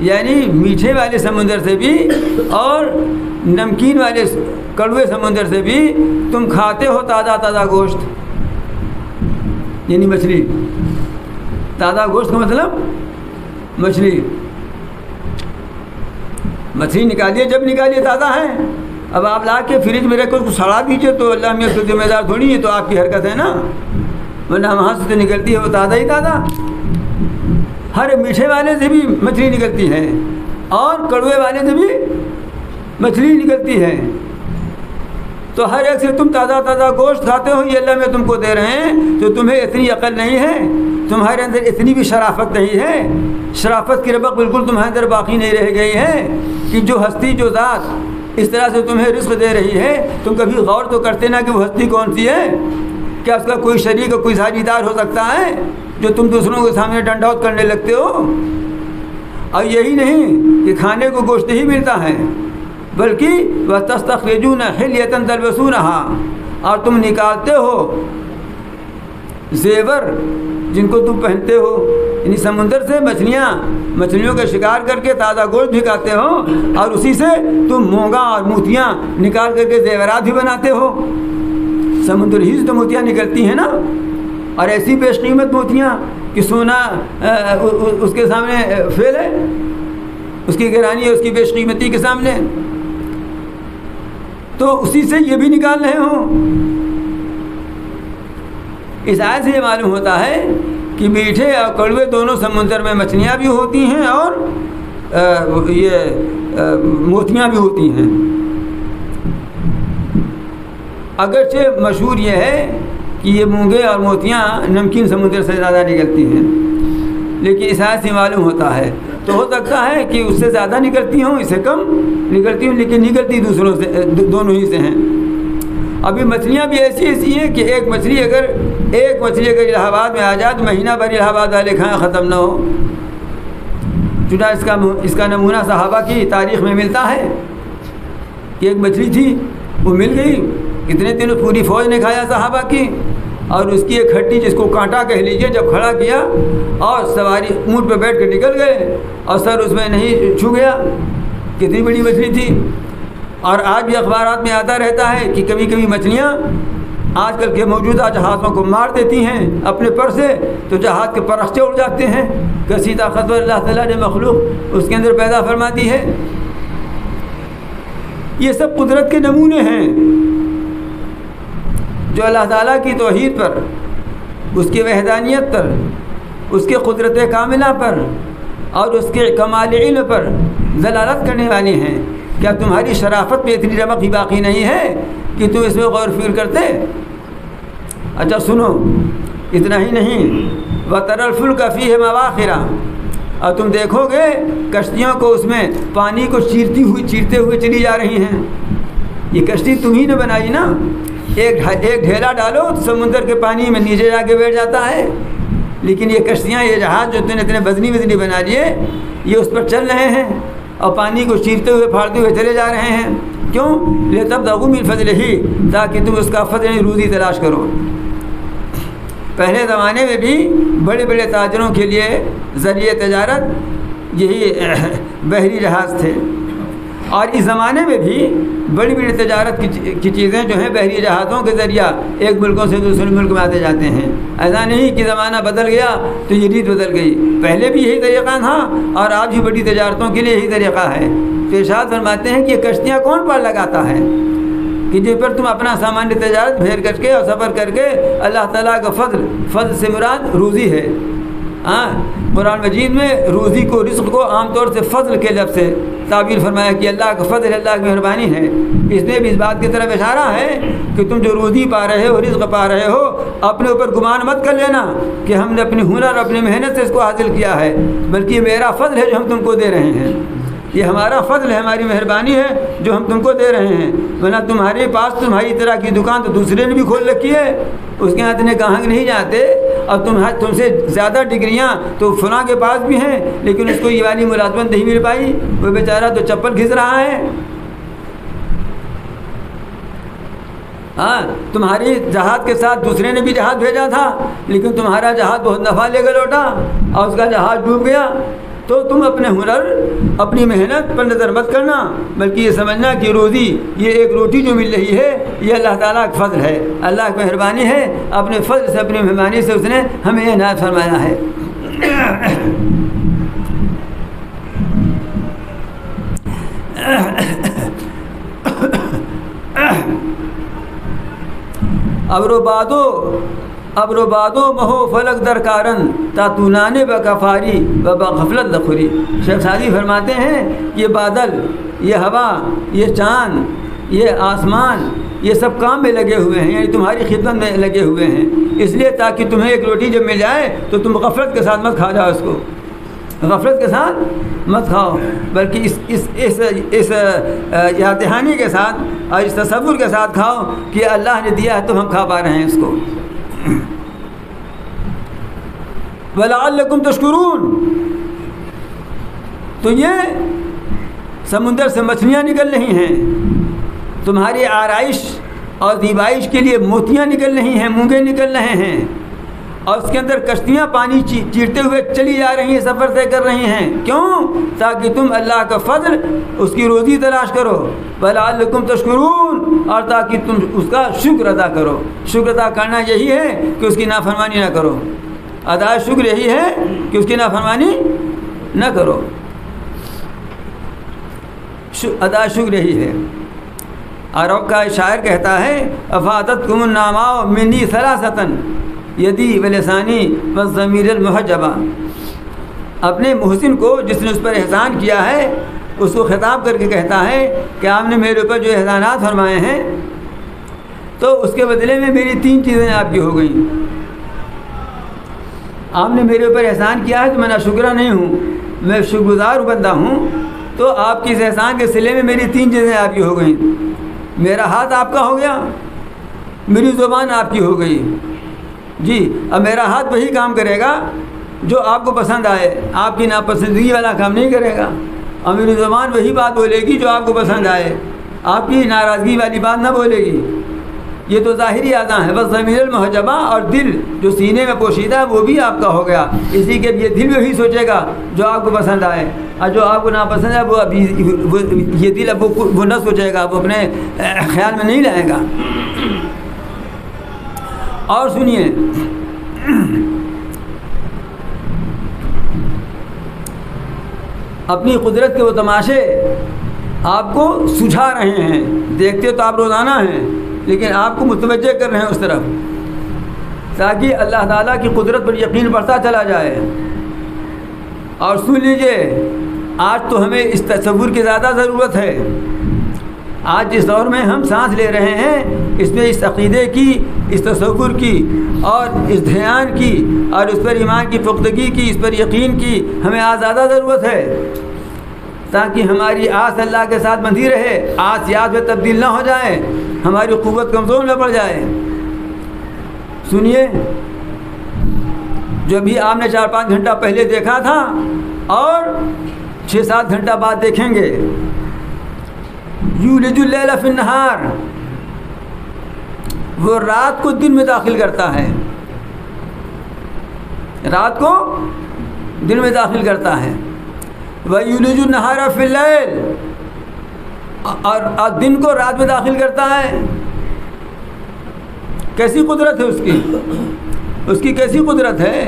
یعنی میٹھے والے سمندر سے بھی اور نمکین والے کڑوے سمندر سے بھی تم کھاتے ہو تازہ تازہ گوشت، یعنی مچھلی۔ تازہ گوشت کا مطلب مچھلی نکالیے، جب نکالیے تازہ ہے۔ اب آپ لا کے فریج میں رکھ کر اس کو سڑا دیجیے تو اللہ میں تو ذمہ دار تھوڑی ہے، تو آپ کی حرکت ہے نا، ورنہ وہاں سے تو نکلتی ہے وہ تازہ ہی تازہ۔ ہر میٹھے والے سے بھی مچھلی نکلتی ہے اور کڑوے والے سے بھی مچھلی نکلتی ہے، تو ہر ایک سے تم تازہ تازہ گوشت کھاتے ہو، یہ اللہ میں تم کو دے رہے ہیں، تو تمہیں اتنی عقل نہیں ہے، تمہارے اندر اتنی بھی شرافت نہیں ہے، شرافت کی ربق بالکل تمہارے اندر باقی نہیں رہ گئی ہے کہ جو ہستی، جو ذات اس طرح سے تمہیں رزق دے رہی ہے، تم کبھی غور تو کرتے نا کہ وہ ہستی کون سی ہے؟ کیا اس کا کوئی شریک اور کوئی ساجھی دار ہو سکتا ہے جو تم دوسروں کے سامنے ڈنڈوت کرنے لگتے ہو؟ اور یہی نہیں کہ کھانے کو گوشت ہی ملتا ہے، بلکہ وَتَسْتَخْرِجُونَ حِلْيَةً تَلْبَسُونَهَا، اور تم نکالتے ہو زیور جن کو تم پہنتے ہو، یعنی سمندر سے مچھلیوں کا شکار کر کے تازہ گوشت بھی کھاتے ہو، اور اسی سے تم مونگا اور موتیاں نکال کر کے زیورات بھی بناتے ہو۔ سمندر ہی سے تو موتیاں نکلتی ہیں نا، اور ایسی بیش قیمت موتیاں کہ سونا اس کے سامنے فیل ہے، اس کی گرانی ہے اس کی بیش قیمتی کے سامنے، تو اسی سے یہ بھی نکال رہے ہوں۔ اس آیت سے یہ معلوم ہوتا ہے کہ میٹھے اور کڑوے دونوں سمندر میں مچھلیاں بھی ہوتی ہیں اور یہ موتیاں بھی ہوتی ہیں۔ اگرچہ مشہور یہ ہے کہ یہ مونگے اور موتیاں نمکین سمندر سے زیادہ نکلتی ہیں، لیکن اس آیت سے معلوم ہوتا ہے، تو ہو سکتا ہے کہ اس سے زیادہ نکلتی ہوں، اس سے کم نکلتی ہوں، لیکن نکلتی دوسروں سے، دونوں ہی سے ہیں۔ ابھی مچھلیاں بھی ایسی ہیں کہ ایک مچھلی اگر الہ آباد میں آ جائے تو مہینہ بھر الہ آباد والے کھائیں ختم نہ ہو۔ چنانچہ اس کا نمونہ صحابہ کی تاریخ میں ملتا ہے کہ ایک مچھلی تھی، وہ مل گئی، کتنے دنوں پوری فوج نے کھایا صحابہ کی، اور اس کی ایک ہڈی جس کو کانٹا کہہ لیجیے جب کھڑا کیا اور سواری اونٹ پہ بیٹھ کے نکل گئے اور سر اس میں نہیں چھو گیا، کتنی بڑی مچھلی تھی۔ اور آج بھی اخبارات میں آتا رہتا ہے کہ کبھی کبھی مچھلیاں آج کل کے موجودہ جہازوں کو مار دیتی ہیں اپنے پر سے، تو جہاز کے پرخچے اڑ جاتے ہیں، کیسی طاقتور اللہ تعالیٰ نے مخلوق اس کے اندر پیدا فرماتی ہے۔ یہ سب قدرت کے نمونے ہیں جو اللہ تعالیٰ کی توحید پر، اس کی وحدانیت پر، اس کے قدرت کاملہ پر اور اس کے کمال علم پر دلالت کرنے والی ہیں۔ کیا تمہاری شرافت میں اتنی رمق ہی باقی نہیں ہے کہ تم اس میں غور فکر کرتے؟ اچھا سنو، اتنا ہی نہیں، وَتَرَى الْفُلْكَ فِيهِ مَوَاخِرَ، اور تم دیکھو گے کشتیوں کو اس میں پانی کو چیرتے ہوئے چلی جا رہی ہیں۔ یہ کشتی تم ہی نے بنائی نا، ایک ڈھیلا ڈالو سمندر کے پانی میں نیچے جا کے بیٹھ جاتا ہے، لیکن یہ کشتیاں، یہ جہاز جو تم نے اتنے وزنی بنا لیے، یہ اس پر چل رہے ہیں اور پانی کو چیرتے ہوئے پھاڑتے ہوئے چلے جا رہے ہیں۔ کیوں؟ لِتَبْتَغُوا مِنْ فَضْلِهِ، تاکہ تم اس کا فضل روزی تلاش کرو۔ پہلے زمانے میں بھی بڑے بڑے تاجروں کے لیے ذریعہ تجارت یہی بحری جہاز تھے، اور اس زمانے میں بھی بڑی بڑی تجارت کی چیزیں جو ہیں بحری جہازوں کے ذریعہ ایک ملکوں سے دوسرے ملک میں آتے جاتے ہیں۔ ایسا نہیں کہ زمانہ بدل گیا تو یہ ریت بدل گئی، پہلے بھی یہی طریقہ تھا اور آج بھی بڑی تجارتوں کے لیے یہی طریقہ ہے۔ تو ارشاد فرماتے ہیں کہ یہ کشتیاں کون پار لگاتا ہے کہ جن پر تم اپنا سامان تجارت بھیر کر کے اور سفر کر کے اللہ تعالیٰ کا فضل سے مراد روزی ہے۔ ہاں، قرآن مجید میں روزی کو، رزق کو عام طور سے فضل کے لفظ سے تعبیر فرمایا کہ اللہ کا فضل، اللہ کی مہربانی ہے۔ اس میں بھی اس بات کی طرف اشارہ ہے کہ تم جو روزی پا رہے ہو، رزق پا رہے ہو، اپنے اوپر گمان مت کر لینا کہ ہم نے اپنی ہنر، اپنی محنت سے اس کو حاصل کیا ہے، بلکہ یہ میرا فضل ہے جو ہم تم کو دے رہے ہیں۔ یہ ہمارا فضل ہے، ہماری مہربانی ہے جو ہم تم کو دے رہے ہیں، ورنہ تمہارے پاس تمہاری طرح کی دکان تو دوسرے نے بھی کھول رکھی ہے، اس کے ہاں اتنے گاہک نہیں جاتے، اور تم سے زیادہ ڈگریاں تو فلاں کے پاس بھی ہیں، لیکن اس کو یہ والی ملازمت نہیں مل پائی، وہ بیچارہ تو چپل گھس رہا ہے۔ ہاں، تمہاری جہاز کے ساتھ دوسرے نے بھی جہاز بھیجا تھا، لیکن تمہارا جہاز بہت نفع لے کر لوٹا اور اس کا جہاز ڈوب گیا۔ تو تم اپنے ہنر، اپنی محنت پر نظر مت کرنا، بلکہ یہ سمجھنا کہ روزی، یہ ایک روٹی جو مل رہی ہے، یہ اللہ تعالیٰ کا فضل ہے، اللہ کی مہربانی ہے، اپنے فضل سے، اپنی مہربانی سے اس نے ہمیں عنایت فرمایا ہے۔ ابرو بادو مہو فلک در کارن تا تونانے بکفاری و بغفلت دخوری۔ شیخ سعدی فرماتے ہیں یہ بادل، یہ ہوا، یہ چاند، یہ آسمان، یہ سب کام میں لگے ہوئے ہیں، یعنی تمہاری خدمت میں لگے ہوئے ہیں، اس لیے تاکہ تمہیں ایک روٹی جب مل جائے تو تم غفلت کے ساتھ مت کھا جاؤ، اس کو غفلت کے ساتھ مت کھاؤ، بلکہ اس یاد دہانی کے ساتھ اور اس تصور کے ساتھ کھاؤ کہ اللہ نے دیا ہے تو ہم کھا پا رہے ہیں اس کو۔ وَلَعَلَّكُمْ تَشْكُرُونَ، تو یہ سمندر سے مچھلیاں نکل رہی ہیں، تمہاری آرائش اور زیبائش کے لیے موتیاں نکل رہی ہیں، مونگے نکل رہے ہیں، اور اس کے اندر کشتیاں پانی چیرتے ہوئے چلی جا رہی ہیں، سفر طے کر رہی ہیں۔ کیوں؟ تاکہ تم اللہ کا فضل، اس کی روزی تلاش کرو۔ وَلَعَلَّكُمْ تَشْكُرُونَ، اور تاکہ تم اس کا شکر ادا کرو۔ شکر ادا کرنا یہی ہے کہ اس کی نافرمانی نہ کرو، ادا شکر یہی ہے کہ اس کی نافرمانی نہ کرو، ادا شکر یہی ہے۔ عرب کا شاعر کہتا ہے افادتکم النعماء منی ثلاثۃ یدی ولسانی والضمیر المحجبہ، اپنے محسن کو جس نے اس پر احسان کیا ہے اس کو خطاب کر کے کہتا ہے کہ آپ نے میرے اوپر جو احسانات فرمائے ہیں تو اس کے بدلے میں میری 3 چیزیں آپ کی ہو گئیں۔ آپ نے میرے اوپر احسان کیا ہے تو میں ناشکرہ نہیں ہوں، میں شکر گزار بندہ ہوں، تو آپ کی اس احسان کے صلے میں میری 3 چیزیں آپ کی ہو گئیں۔ میرا ہاتھ آپ کا ہو گیا، میری زبان آپ کی ہو گئی، جی، اب میرا ہاتھ وہی کام کرے گا جو آپ کو پسند آئے، آپ کی ناپسندگی والا کام نہیں کرے گا، اور میری زبان وہی بات بولے گی جو آپ کو پسند آئے، آپ کی ناراضگی والی بات نہ بولے گی۔ یہ تو ظاہری اعضاء ہیں، بس ضمیر المحجبہ، اور دل جو سینے میں پوشیدہ ہے وہ بھی آپ کا ہو گیا، اسی کے یہ دل وہی سوچے گا جو آپ کو پسند آئے، اور جو آپ کو ناپسند ہے وہ یہ دل اب وہ نہ سوچے گا، وہ اپنے خیال میں نہیں لائے گا۔ اور سنیے، اپنی قدرت کے وہ تماشے آپ کو سجھا رہے ہیں، دیکھتے تو آپ روزانہ ہیں لیکن آپ کو متوجہ کر رہے ہیں اس طرف، تاکہ اللہ تعالیٰ کی قدرت پر یقین بڑھتا چلا جائے۔ اور سن لیجئے، آج تو ہمیں اس تصور کی زیادہ ضرورت ہے۔ آج جس دور میں ہم سانس لے رہے ہیں اس میں اس عقیدے کی، اس تصور کی، اور اس دھیان کی، اور اس پر ایمان کی پختگی کی، اس پر یقین کی ہمیں آج زیادہ ضرورت ہے، تاکہ ہماری آس اللہ کے ساتھ بندھی رہے، آس یاد میں تبدیل نہ ہو جائے، ہماری قوت کمزور نہ پڑ جائے۔ سنیے، جو بھی آپ نے 4-5 گھنٹہ پہلے دیکھا تھا اور 6-7 گھنٹہ بعد دیکھیں گے، یولج اللیل فی النہار، وہ رات کو دن میں داخل کرتا ہے، رات کو دن میں داخل کرتا ہے۔ وَيُولِجُ النَّهَارَ فِي اللَّيْلِ، اور دن کو رات میں داخل کرتا ہے۔ کیسی قدرت ہے اس کی کیسی قدرت ہے؟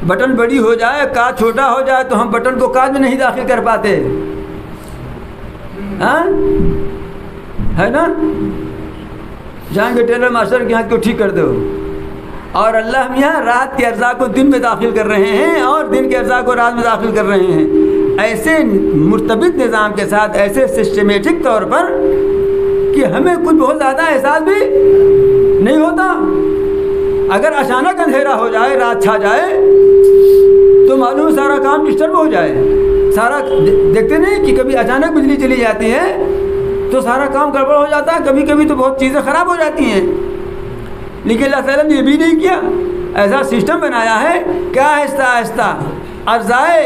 بٹن بڑی ہو جائے، کاج چھوٹا ہو جائے تو ہم بٹن کو کاج میں نہیں داخل کر پاتے، ہاں ہے نا؟ جائیں گے ٹیلر ماسٹر کے ہاتھ کو ٹھیک کر دو، اور اللہ میاں رات کے اجزاء کو دن میں داخل کر رہے ہیں اور دن کے اجزاء کو رات میں داخل کر رہے ہیں، ایسے مرتبط نظام کے ساتھ، ایسے سسٹمیٹک طور پر کہ ہمیں کچھ بہت زیادہ احساس بھی نہیں ہوتا۔ اگر اچانک اندھیرا ہو جائے، رات چھا جائے تو معلوم سارا کام ڈسٹرب ہو جائے، سارا دیکھتے نہیں کہ کبھی اچانک بجلی چلی جاتی ہے تو سارا کام گڑبڑ ہو جاتا ہے، کبھی کبھی تو بہت چیزیں خراب ہو جاتی ہیں، لیکن اللہ تعالیٰ نے یہ بھی نہیں کیا، ایسا سسٹم بنایا ہے کہ آہستہ آہستہ اجزائے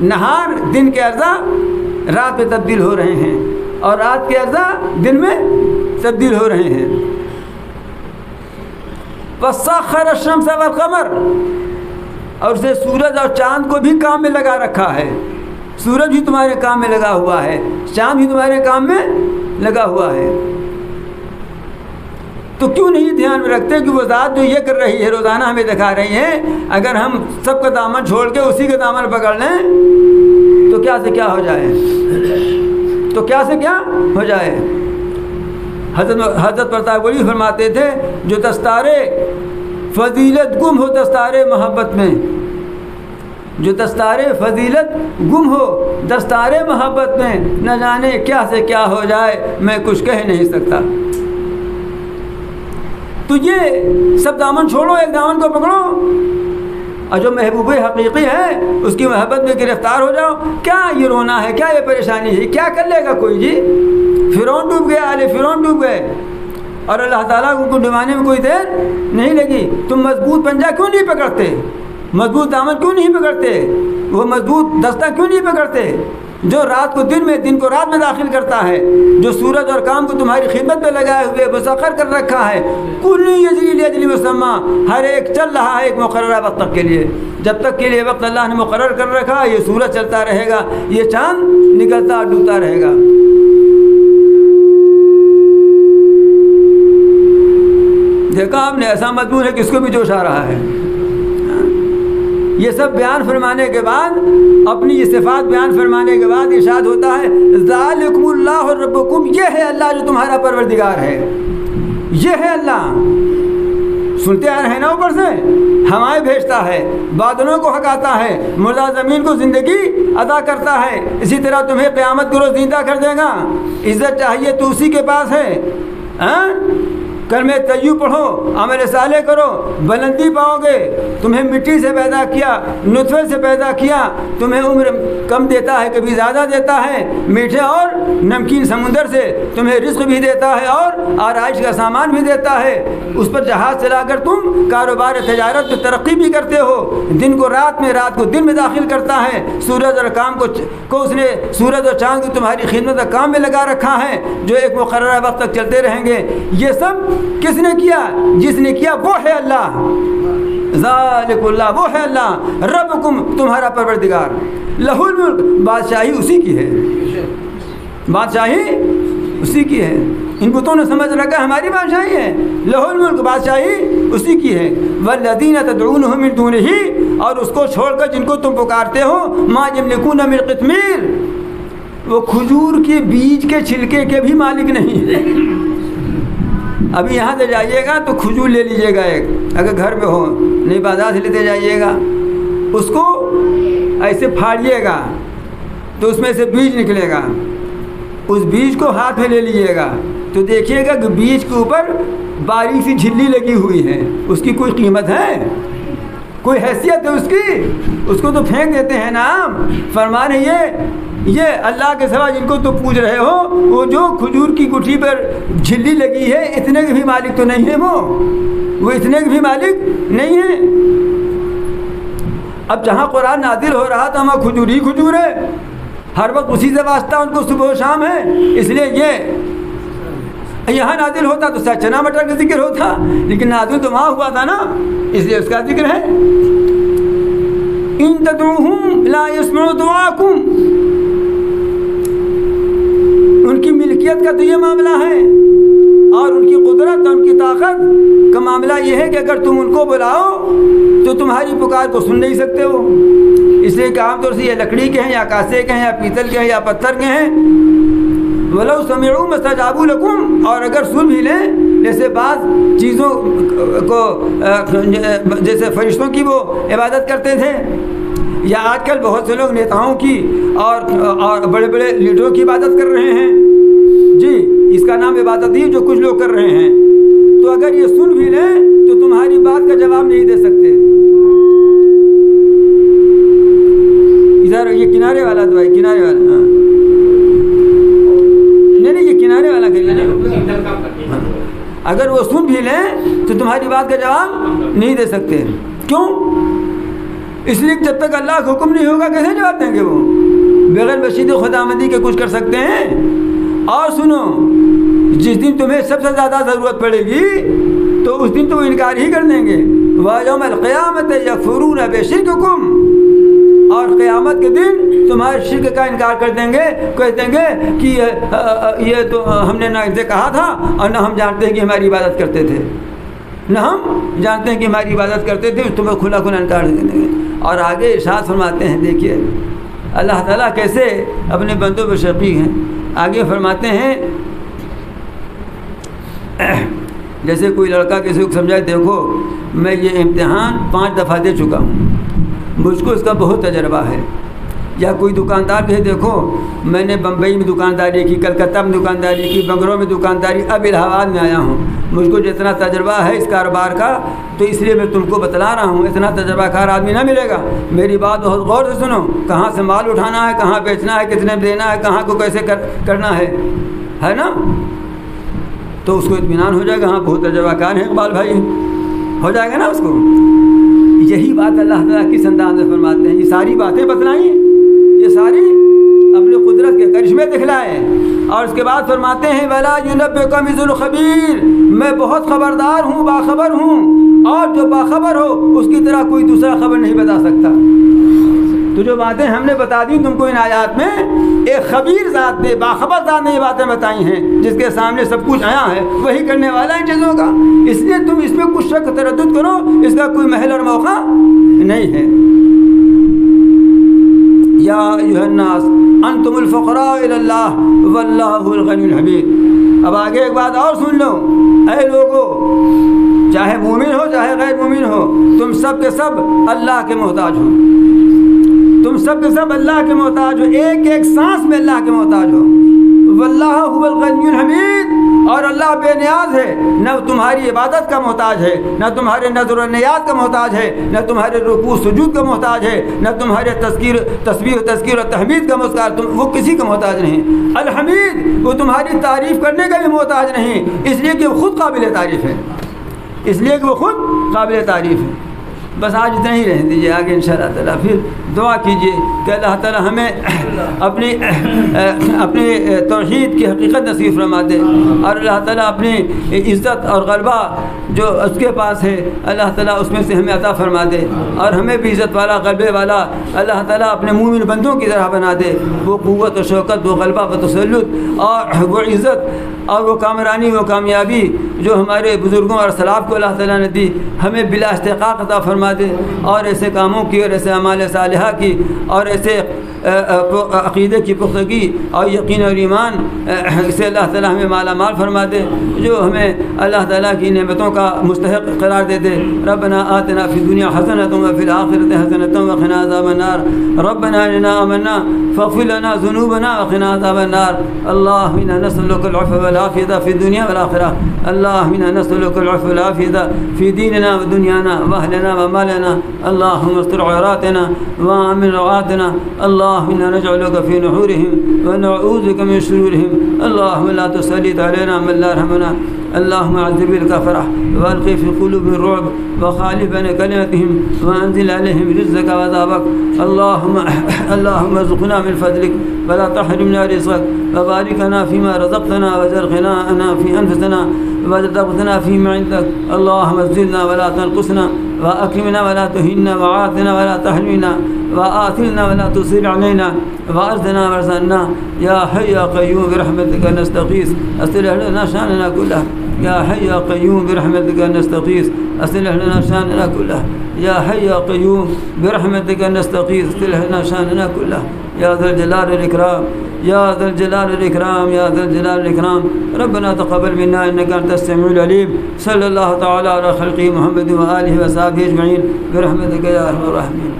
نہار دن کے اجزاء رات میں تبدیل ہو رہے ہیں اور رات کے اجزاء دن میں تبدیل ہو رہے ہیں۔ وَسَخَّرَ الشَّمْسَ وَالْقَمَرَ، اور اسے سورج اور چاند کو بھی کام میں لگا رکھا ہے، سورج بھی تمہارے کام میں لگا ہوا ہے، چاند بھی تمہارے کام میں لگا ہوا ہے۔ تو کیوں نہیں دھیان میں رکھتے کہ وہ ذات جو یہ کر رہی ہے، روزانہ ہمیں دکھا رہی ہے، اگر ہم سب کا دامن چھوڑ کے اسی کا دامن پکڑ لیں تو کیا سے کیا ہو جائے، تو کیا سے کیا ہو جائے۔ حضرت پرتاپوری فرماتے تھے، جو دستارے فضیلت گم ہو دستارے محبت میں، جو دستارے فضیلت گم ہو دستارے محبت میں، نہ جانے کیا سے کیا ہو جائے، میں کچھ کہہ نہیں سکتا۔ تو یہ سب دامن چھوڑو، ایک دامن کو پکڑو، اور جو محبوب حقیقی ہے اس کی محبت میں گرفتار ہو جاؤ۔ کیا یہ رونا ہے، کیا یہ پریشانی ہے، کیا کر لے گا کوئی جی؟ فرعون ڈوب گیا، آل فرعون ڈوب گئے اور اللہ تعالیٰ کو ڈبانے میں کوئی دیر نہیں لگی۔ تم مضبوط پنجہ کیوں نہیں پکڑتے، مضبوط دامن کیوں نہیں پکڑتے، وہ مضبوط دستہ کیوں نہیں پکڑتے جو رات کو دن میں، دن کو رات میں داخل کرتا ہے، جو سورج اور کام کو تمہاری خدمت میں لگائے ہوئے مسخر کر رکھا ہے۔ کل یجری لاجل مسمى، ہر ایک چل رہا ہے ایک مقررہ وقت تک کے لیے، جب تک کے لیے وقت اللہ نے مقرر کر رکھا، یہ سورج چلتا رہے گا، یہ چاند نکلتا اور ڈوبتا رہے گا۔ دیکھا آپ نے، ایسا مضمون ہے کس کو بھی جوش آ رہا ہے۔ یہ سب بیان فرمانے کے بعد، اپنی یہ صفات بیان فرمانے کے بعد ارشاد ہوتا ہے ذالکم اللہ ربکم، یہ ہے اللہ جو تمہارا پروردگار ہے، یہ ہے اللہ۔ سنتے آ رہے ہیں نا، اوپر سے ہوائیں بھیجتا ہے، بادلوں کو ہکاتا ہے، مردہ زمین کو زندگی عطا کرتا ہے، اسی طرح تمہیں قیامت کو روز زندہ کر دے گا۔ عزت چاہیے تو اسی کے پاس ہے، کلمہ طیب پڑھو، عمل صالح کرو، بلندی پاؤ گے۔ تمہیں مٹی سے پیدا کیا، نطفے سے پیدا کیا، تمہیں عمر کم دیتا ہے کبھی زیادہ دیتا ہے، میٹھے اور نمکین سمندر سے تمہیں رزق بھی دیتا ہے اور آرائش کا سامان بھی دیتا ہے، اس پر جہاز چلا کر تم کاروبار تجارت میں ترقی بھی کرتے ہو۔ دن کو رات میں، رات کو دن میں داخل کرتا ہے، سورج اور کام کو اس نے، سورج اور چاند کو تمہاری خدمت کا کام میں لگا رکھا ہے، جو ایک مقررہ وقت تک چلتے رہیں گے۔ یہ سب کس نے کیا؟ جس نے کیا وہ ہے اللہ، ذالک اللہ، وہ ہے اللہ، ربکم تمہارا پروردگار، لہ الملک، بادشاہی اسی کی ہے، بادشاہی اسی کی ہے۔ ان بتوں نے سمجھ رکھا ہماری بادشاہی ہے، لہ الملک، بادشاہی اسی کی ہے۔ والذین تدعونہ من دونہ، اور اس کو چھوڑ کر جن کو تم پکارتے ہو، ما یملکون من قطمیر، وہ کھجور کے بیج کے چھلکے کے بھی مالک نہیں ہے۔ ابھی یہاں سے جائیے گا تو کھجور لے لیجیے گا ایک، اگر گھر میں ہو، نہیں بازار سے لیتے جائیے گا، اس کو ایسے پھاڑیے گا تو اس میں سے بیج نکلے گا، اس بیج کو ہاتھ میں لے لیجیے گا تو دیکھیے گا کہ بیج کے اوپر باریک سی جھلی لگی ہوئی ہے، اس کی کوئی قیمت ہے، کوئی حیثیت ہے اس کی؟ اس کو تو پھینک دیتے ہیں نا۔ فرما رہے یہ اللہ کے سوا جن کو تو پوج رہے ہو، وہ جو کھجور کی گٹھی پر جھلی لگی ہے، اتنے کے بھی مالک تو نہیں ہے، وہ اتنے کے بھی مالک نہیں ہے۔ اب جہاں قرآن نازل ہو رہا تھا وہاں کھجور ہی کھجور ہے، ہر وقت اسی سے واسطہ ان کو صبح و شام ہے، اس لیے یہ یہاں نازل ہوتا تو چنا مٹر کا ذکر ہوتا، لیکن نازل تو وہاں ہوا تھا نا، اس لیے اس کا ذکر ہے۔ ان تدعوہم لا يسمعوا دعاءکم، ان کی ملکیت کا تو یہ معاملہ ہے، اور ان کی قدرت اور ان کی طاقت کا معاملہ یہ ہے کہ اگر تم ان کو بلاؤ تو تمہاری پکار کو سن نہیں سکتے ہو، اس لیے کہ عام طور سے یہ لکڑی کے ہیں یا کانسے کے ہیں یا پیتل کے ہیں یا پتھر کے ہیں۔ وَلَوْ سَمِعُوا مَا اسْتَجَابُوا لَكُمْ، اور اگر سن بھی لیں، جیسے بعض چیزوں کو جیسے فرشتوں کی وہ عبادت کرتے تھے، یا آج کل بہت سے لوگ نیتاؤں کی اور بڑے بڑے لیڈروں کی عبادت کر رہے ہیں، جی اس کا نام عبادت ہی جو کچھ لوگ کر رہے ہیں، تو اگر یہ سن بھی لیں تو تمہاری بات کا جواب نہیں دے سکتے۔ ادھر یہ کنارے والا دعائی، کنارے والا، ہاں نہیں یہ کنارے والا کریے، اگر وہ سن بھی لیں تو تمہاری بات کا جواب نہیں دے سکتے۔ کیوں؟ اس لیے جب تک اللہ کا حکم نہیں ہوگا کیسے جواب دیں گے؟ وہ بغیر مشیت خداوندی کے کچھ کر سکتے ہیں؟ اور سنو، جس دن تمہیں سب سے زیادہ ضرورت پڑے گی تو اس دن تو وہ انکار ہی کر دیں گے۔ وَيَوْمَ الْقِيَامَةِ يَكْفُرُونَ بِشِرْكِكُمْ، اور قیامت کے دن تمہارے شرک کا انکار کر دیں گے، کہہ دیں گے کہ یہ تو ہم نے نہ ان سے کہا تھا، اور نہ ہم جانتے ہیں کہ ہماری عبادت کرتے تھے، نہ ہم جانتے ہیں کہ ہماری عبادت کرتے تھے، تمہیں کھلا کھلا انکار دیں گے۔ اور آگے ارشاد فرماتے ہیں، دیکھیے اللہ تعالیٰ کیسے اپنے بندوں پر شفیق ہیں۔ آگے فرماتے ہیں جیسے کوئی لڑکا کسی کو سمجھائے، دیکھو میں یہ امتحان 5 دفعہ دے چکا ہوں، مجھ کو اس کا بہت تجربہ ہے۔ یا کوئی دکاندار کہے، دیکھو میں نے بمبئی میں دکانداری کی، کلکتہ میں دکانداری کی، بنگلورو میں دکانداری، اب الہ آباد میں آیا ہوں، مجھ کو جتنا تجربہ ہے اس کاروبار کا، تو اس لیے میں تم کو بتلا رہا ہوں، اتنا تجربہ کار آدمی نہ ملے گا۔ میری بات بہت غور سے سنو، کہاں سے مال اٹھانا ہے، کہاں بیچنا ہے، کتنے میں دینا ہے، کہاں کو کیسے کرنا ہے نا؟ تو اس کو اطمینان ہو جائے گا، ہاں بہت تجربہ کار ہے اقبال بھائی، ہو جائے گا نا اس کو۔ یہی بات اللہ تعالیٰ کس انداز میں فرماتے ہیں، یہ ساری باتیں بتلائیں، یہ ساری اپنے قدرت کے کرشمے دکھلائے، اور اس کے بعد فرماتے ہیں وَلَا يُنَبِّئُكَ مِثْلُ خَبِيرٍ، میں بہت خبردار ہوں، باخبر ہوں، اور جو باخبر ہو اس کی طرح کوئی دوسرا خبر نہیں بتا سکتا۔ تو جو باتیں ہم نے بتا دی تم کو ان آیات میں، ایک خبیر ذات نے، باخبر ذات نے یہ باتیں بتائی ہیں، جس کے سامنے سب کچھ آیا ہے، وہی کرنے والا ان چیزوں کا، اس لیے تم اس میں کچھ شک تردد کرو، اس کا کوئی محل اور موقع نہیں ہے۔ یا ایھا الناس انتم الفقراء الی اللہ واللہ الغنی الحمید۔ اب آگے ایک بات اور سن لو، اے لوگو، چاہے مومن ہو چاہے غیر مومن ہو، تم سب کے سب اللہ کے محتاج ہو، تم سب کے سب اللہ کے محتاج ہو، ایک ایک سانس میں اللہ کے محتاج ہو۔ واللہ هو الغنی الحمید، اور اللہ بے نیاز ہے، نہ تمہاری عبادت کا محتاج ہے، نہ تمہارے نظر و نیاز کا محتاج ہے، نہ تمہارے رکوع سجود کا محتاج ہے، نہ تمہارے تسبیح و تذکیر و تحمید کا محتاج، وہ کسی کا محتاج نہیں۔ الحمید، وہ تمہاری تعریف کرنے کا بھی محتاج نہیں، اس لیے کہ وہ خود قابل تعریف ہے، اس لیے کہ وہ خود قابل تعریف ہے۔ بس آج اتنا ہی رہنے دیجیے، آگے انشاءاللہ تعالیٰ پھر دعا کیجیے کہ اللہ تعالیٰ ہمیں اپنی توحید کی حقیقت نصیب فرما دے، اور اللہ تعالیٰ اپنی عزت اور غلبہ جو اس کے پاس ہے اللہ تعالیٰ اس میں سے ہمیں عطا فرما دے، اور ہمیں بھی عزت والا غلبے والا اللہ تعالیٰ اپنے مومن بندوں کی طرح بنا دے۔ وہ قوت و شوکت، وہ غلبہ و تسلط، اور وہ عزت اور وہ کامرانی، وہ کامیابی جو ہمارے بزرگوں اور سلاف کو اللہ تعالیٰ نے دی، ہمیں بلا استحقاق عطا فرما دے، اور ایسے کاموں کی اور ایسے اعمال صالحہ کی اور ایسے عقیدے کی پختگی اور یقین اور ایمان سے اللہ تعالیٰ ہمیں مالا مال فرما دے، جو ہمیں اللہ تعالیٰ کی نعمتوں کا مستحق قرار دے دے۔ ربنا آتنا فی الدنیا حسنۃ وفی الآخرۃ حسنۃ وقنا عذاب النار، ربنا اننا آمنا فاغفر لنا ذنوبنا وقنا عذاب النار۔ اللهم انا نسألك العفو والعافية في الدنيا والآخرة، اللهم انا نسألك العفو والعافية في ديننا ودنيانا واهلنا ومالنا، اللهم استر عوراتنا وآمن روعاتنا، اللهم انا نجعلك في نحورهم ونعوذ بك من شرورهم، اللهم لا تسلط علينا من لا يرحمنا، اللهم عذب الكفرة وألقي في قلوبهم الرعب وخالف بين كلمتهم وأنزل عليهم رزقك وعذابك. اللهم ارزقنا من فضلك ولا تحرمنا رزقك وبارك لنا فيما رزقتنا وزر غناءنا في أنفسنا وزدقتنا فيما عندك. اللهم زدنا ولا تنقصنا وأكرمنا ولا تهنا وعافنا ولا تحرمنا وآثرنا ولا تصير علينا وأرزنا وارزقنا. يا حي يا قيوم برحمتك نستغيث أصلح لنا شأننا كله. يا حي يا قيوم برحمتك نستغيث أصلح لنا شأننا كله. يا حي يا قيوم برحمتك نستغيث أصلح لنا شأننا كله. يا ذا الجلال والإكرام يا ذا الجلال والإكرام يا ذا الجلال والإكرام. ربنا تقبل منا إنك أنت السميع العليم. صلى الله تعالى على خلقه محمد وآله وصحبه أجمعين برحمتك يا أرحم الراحمين.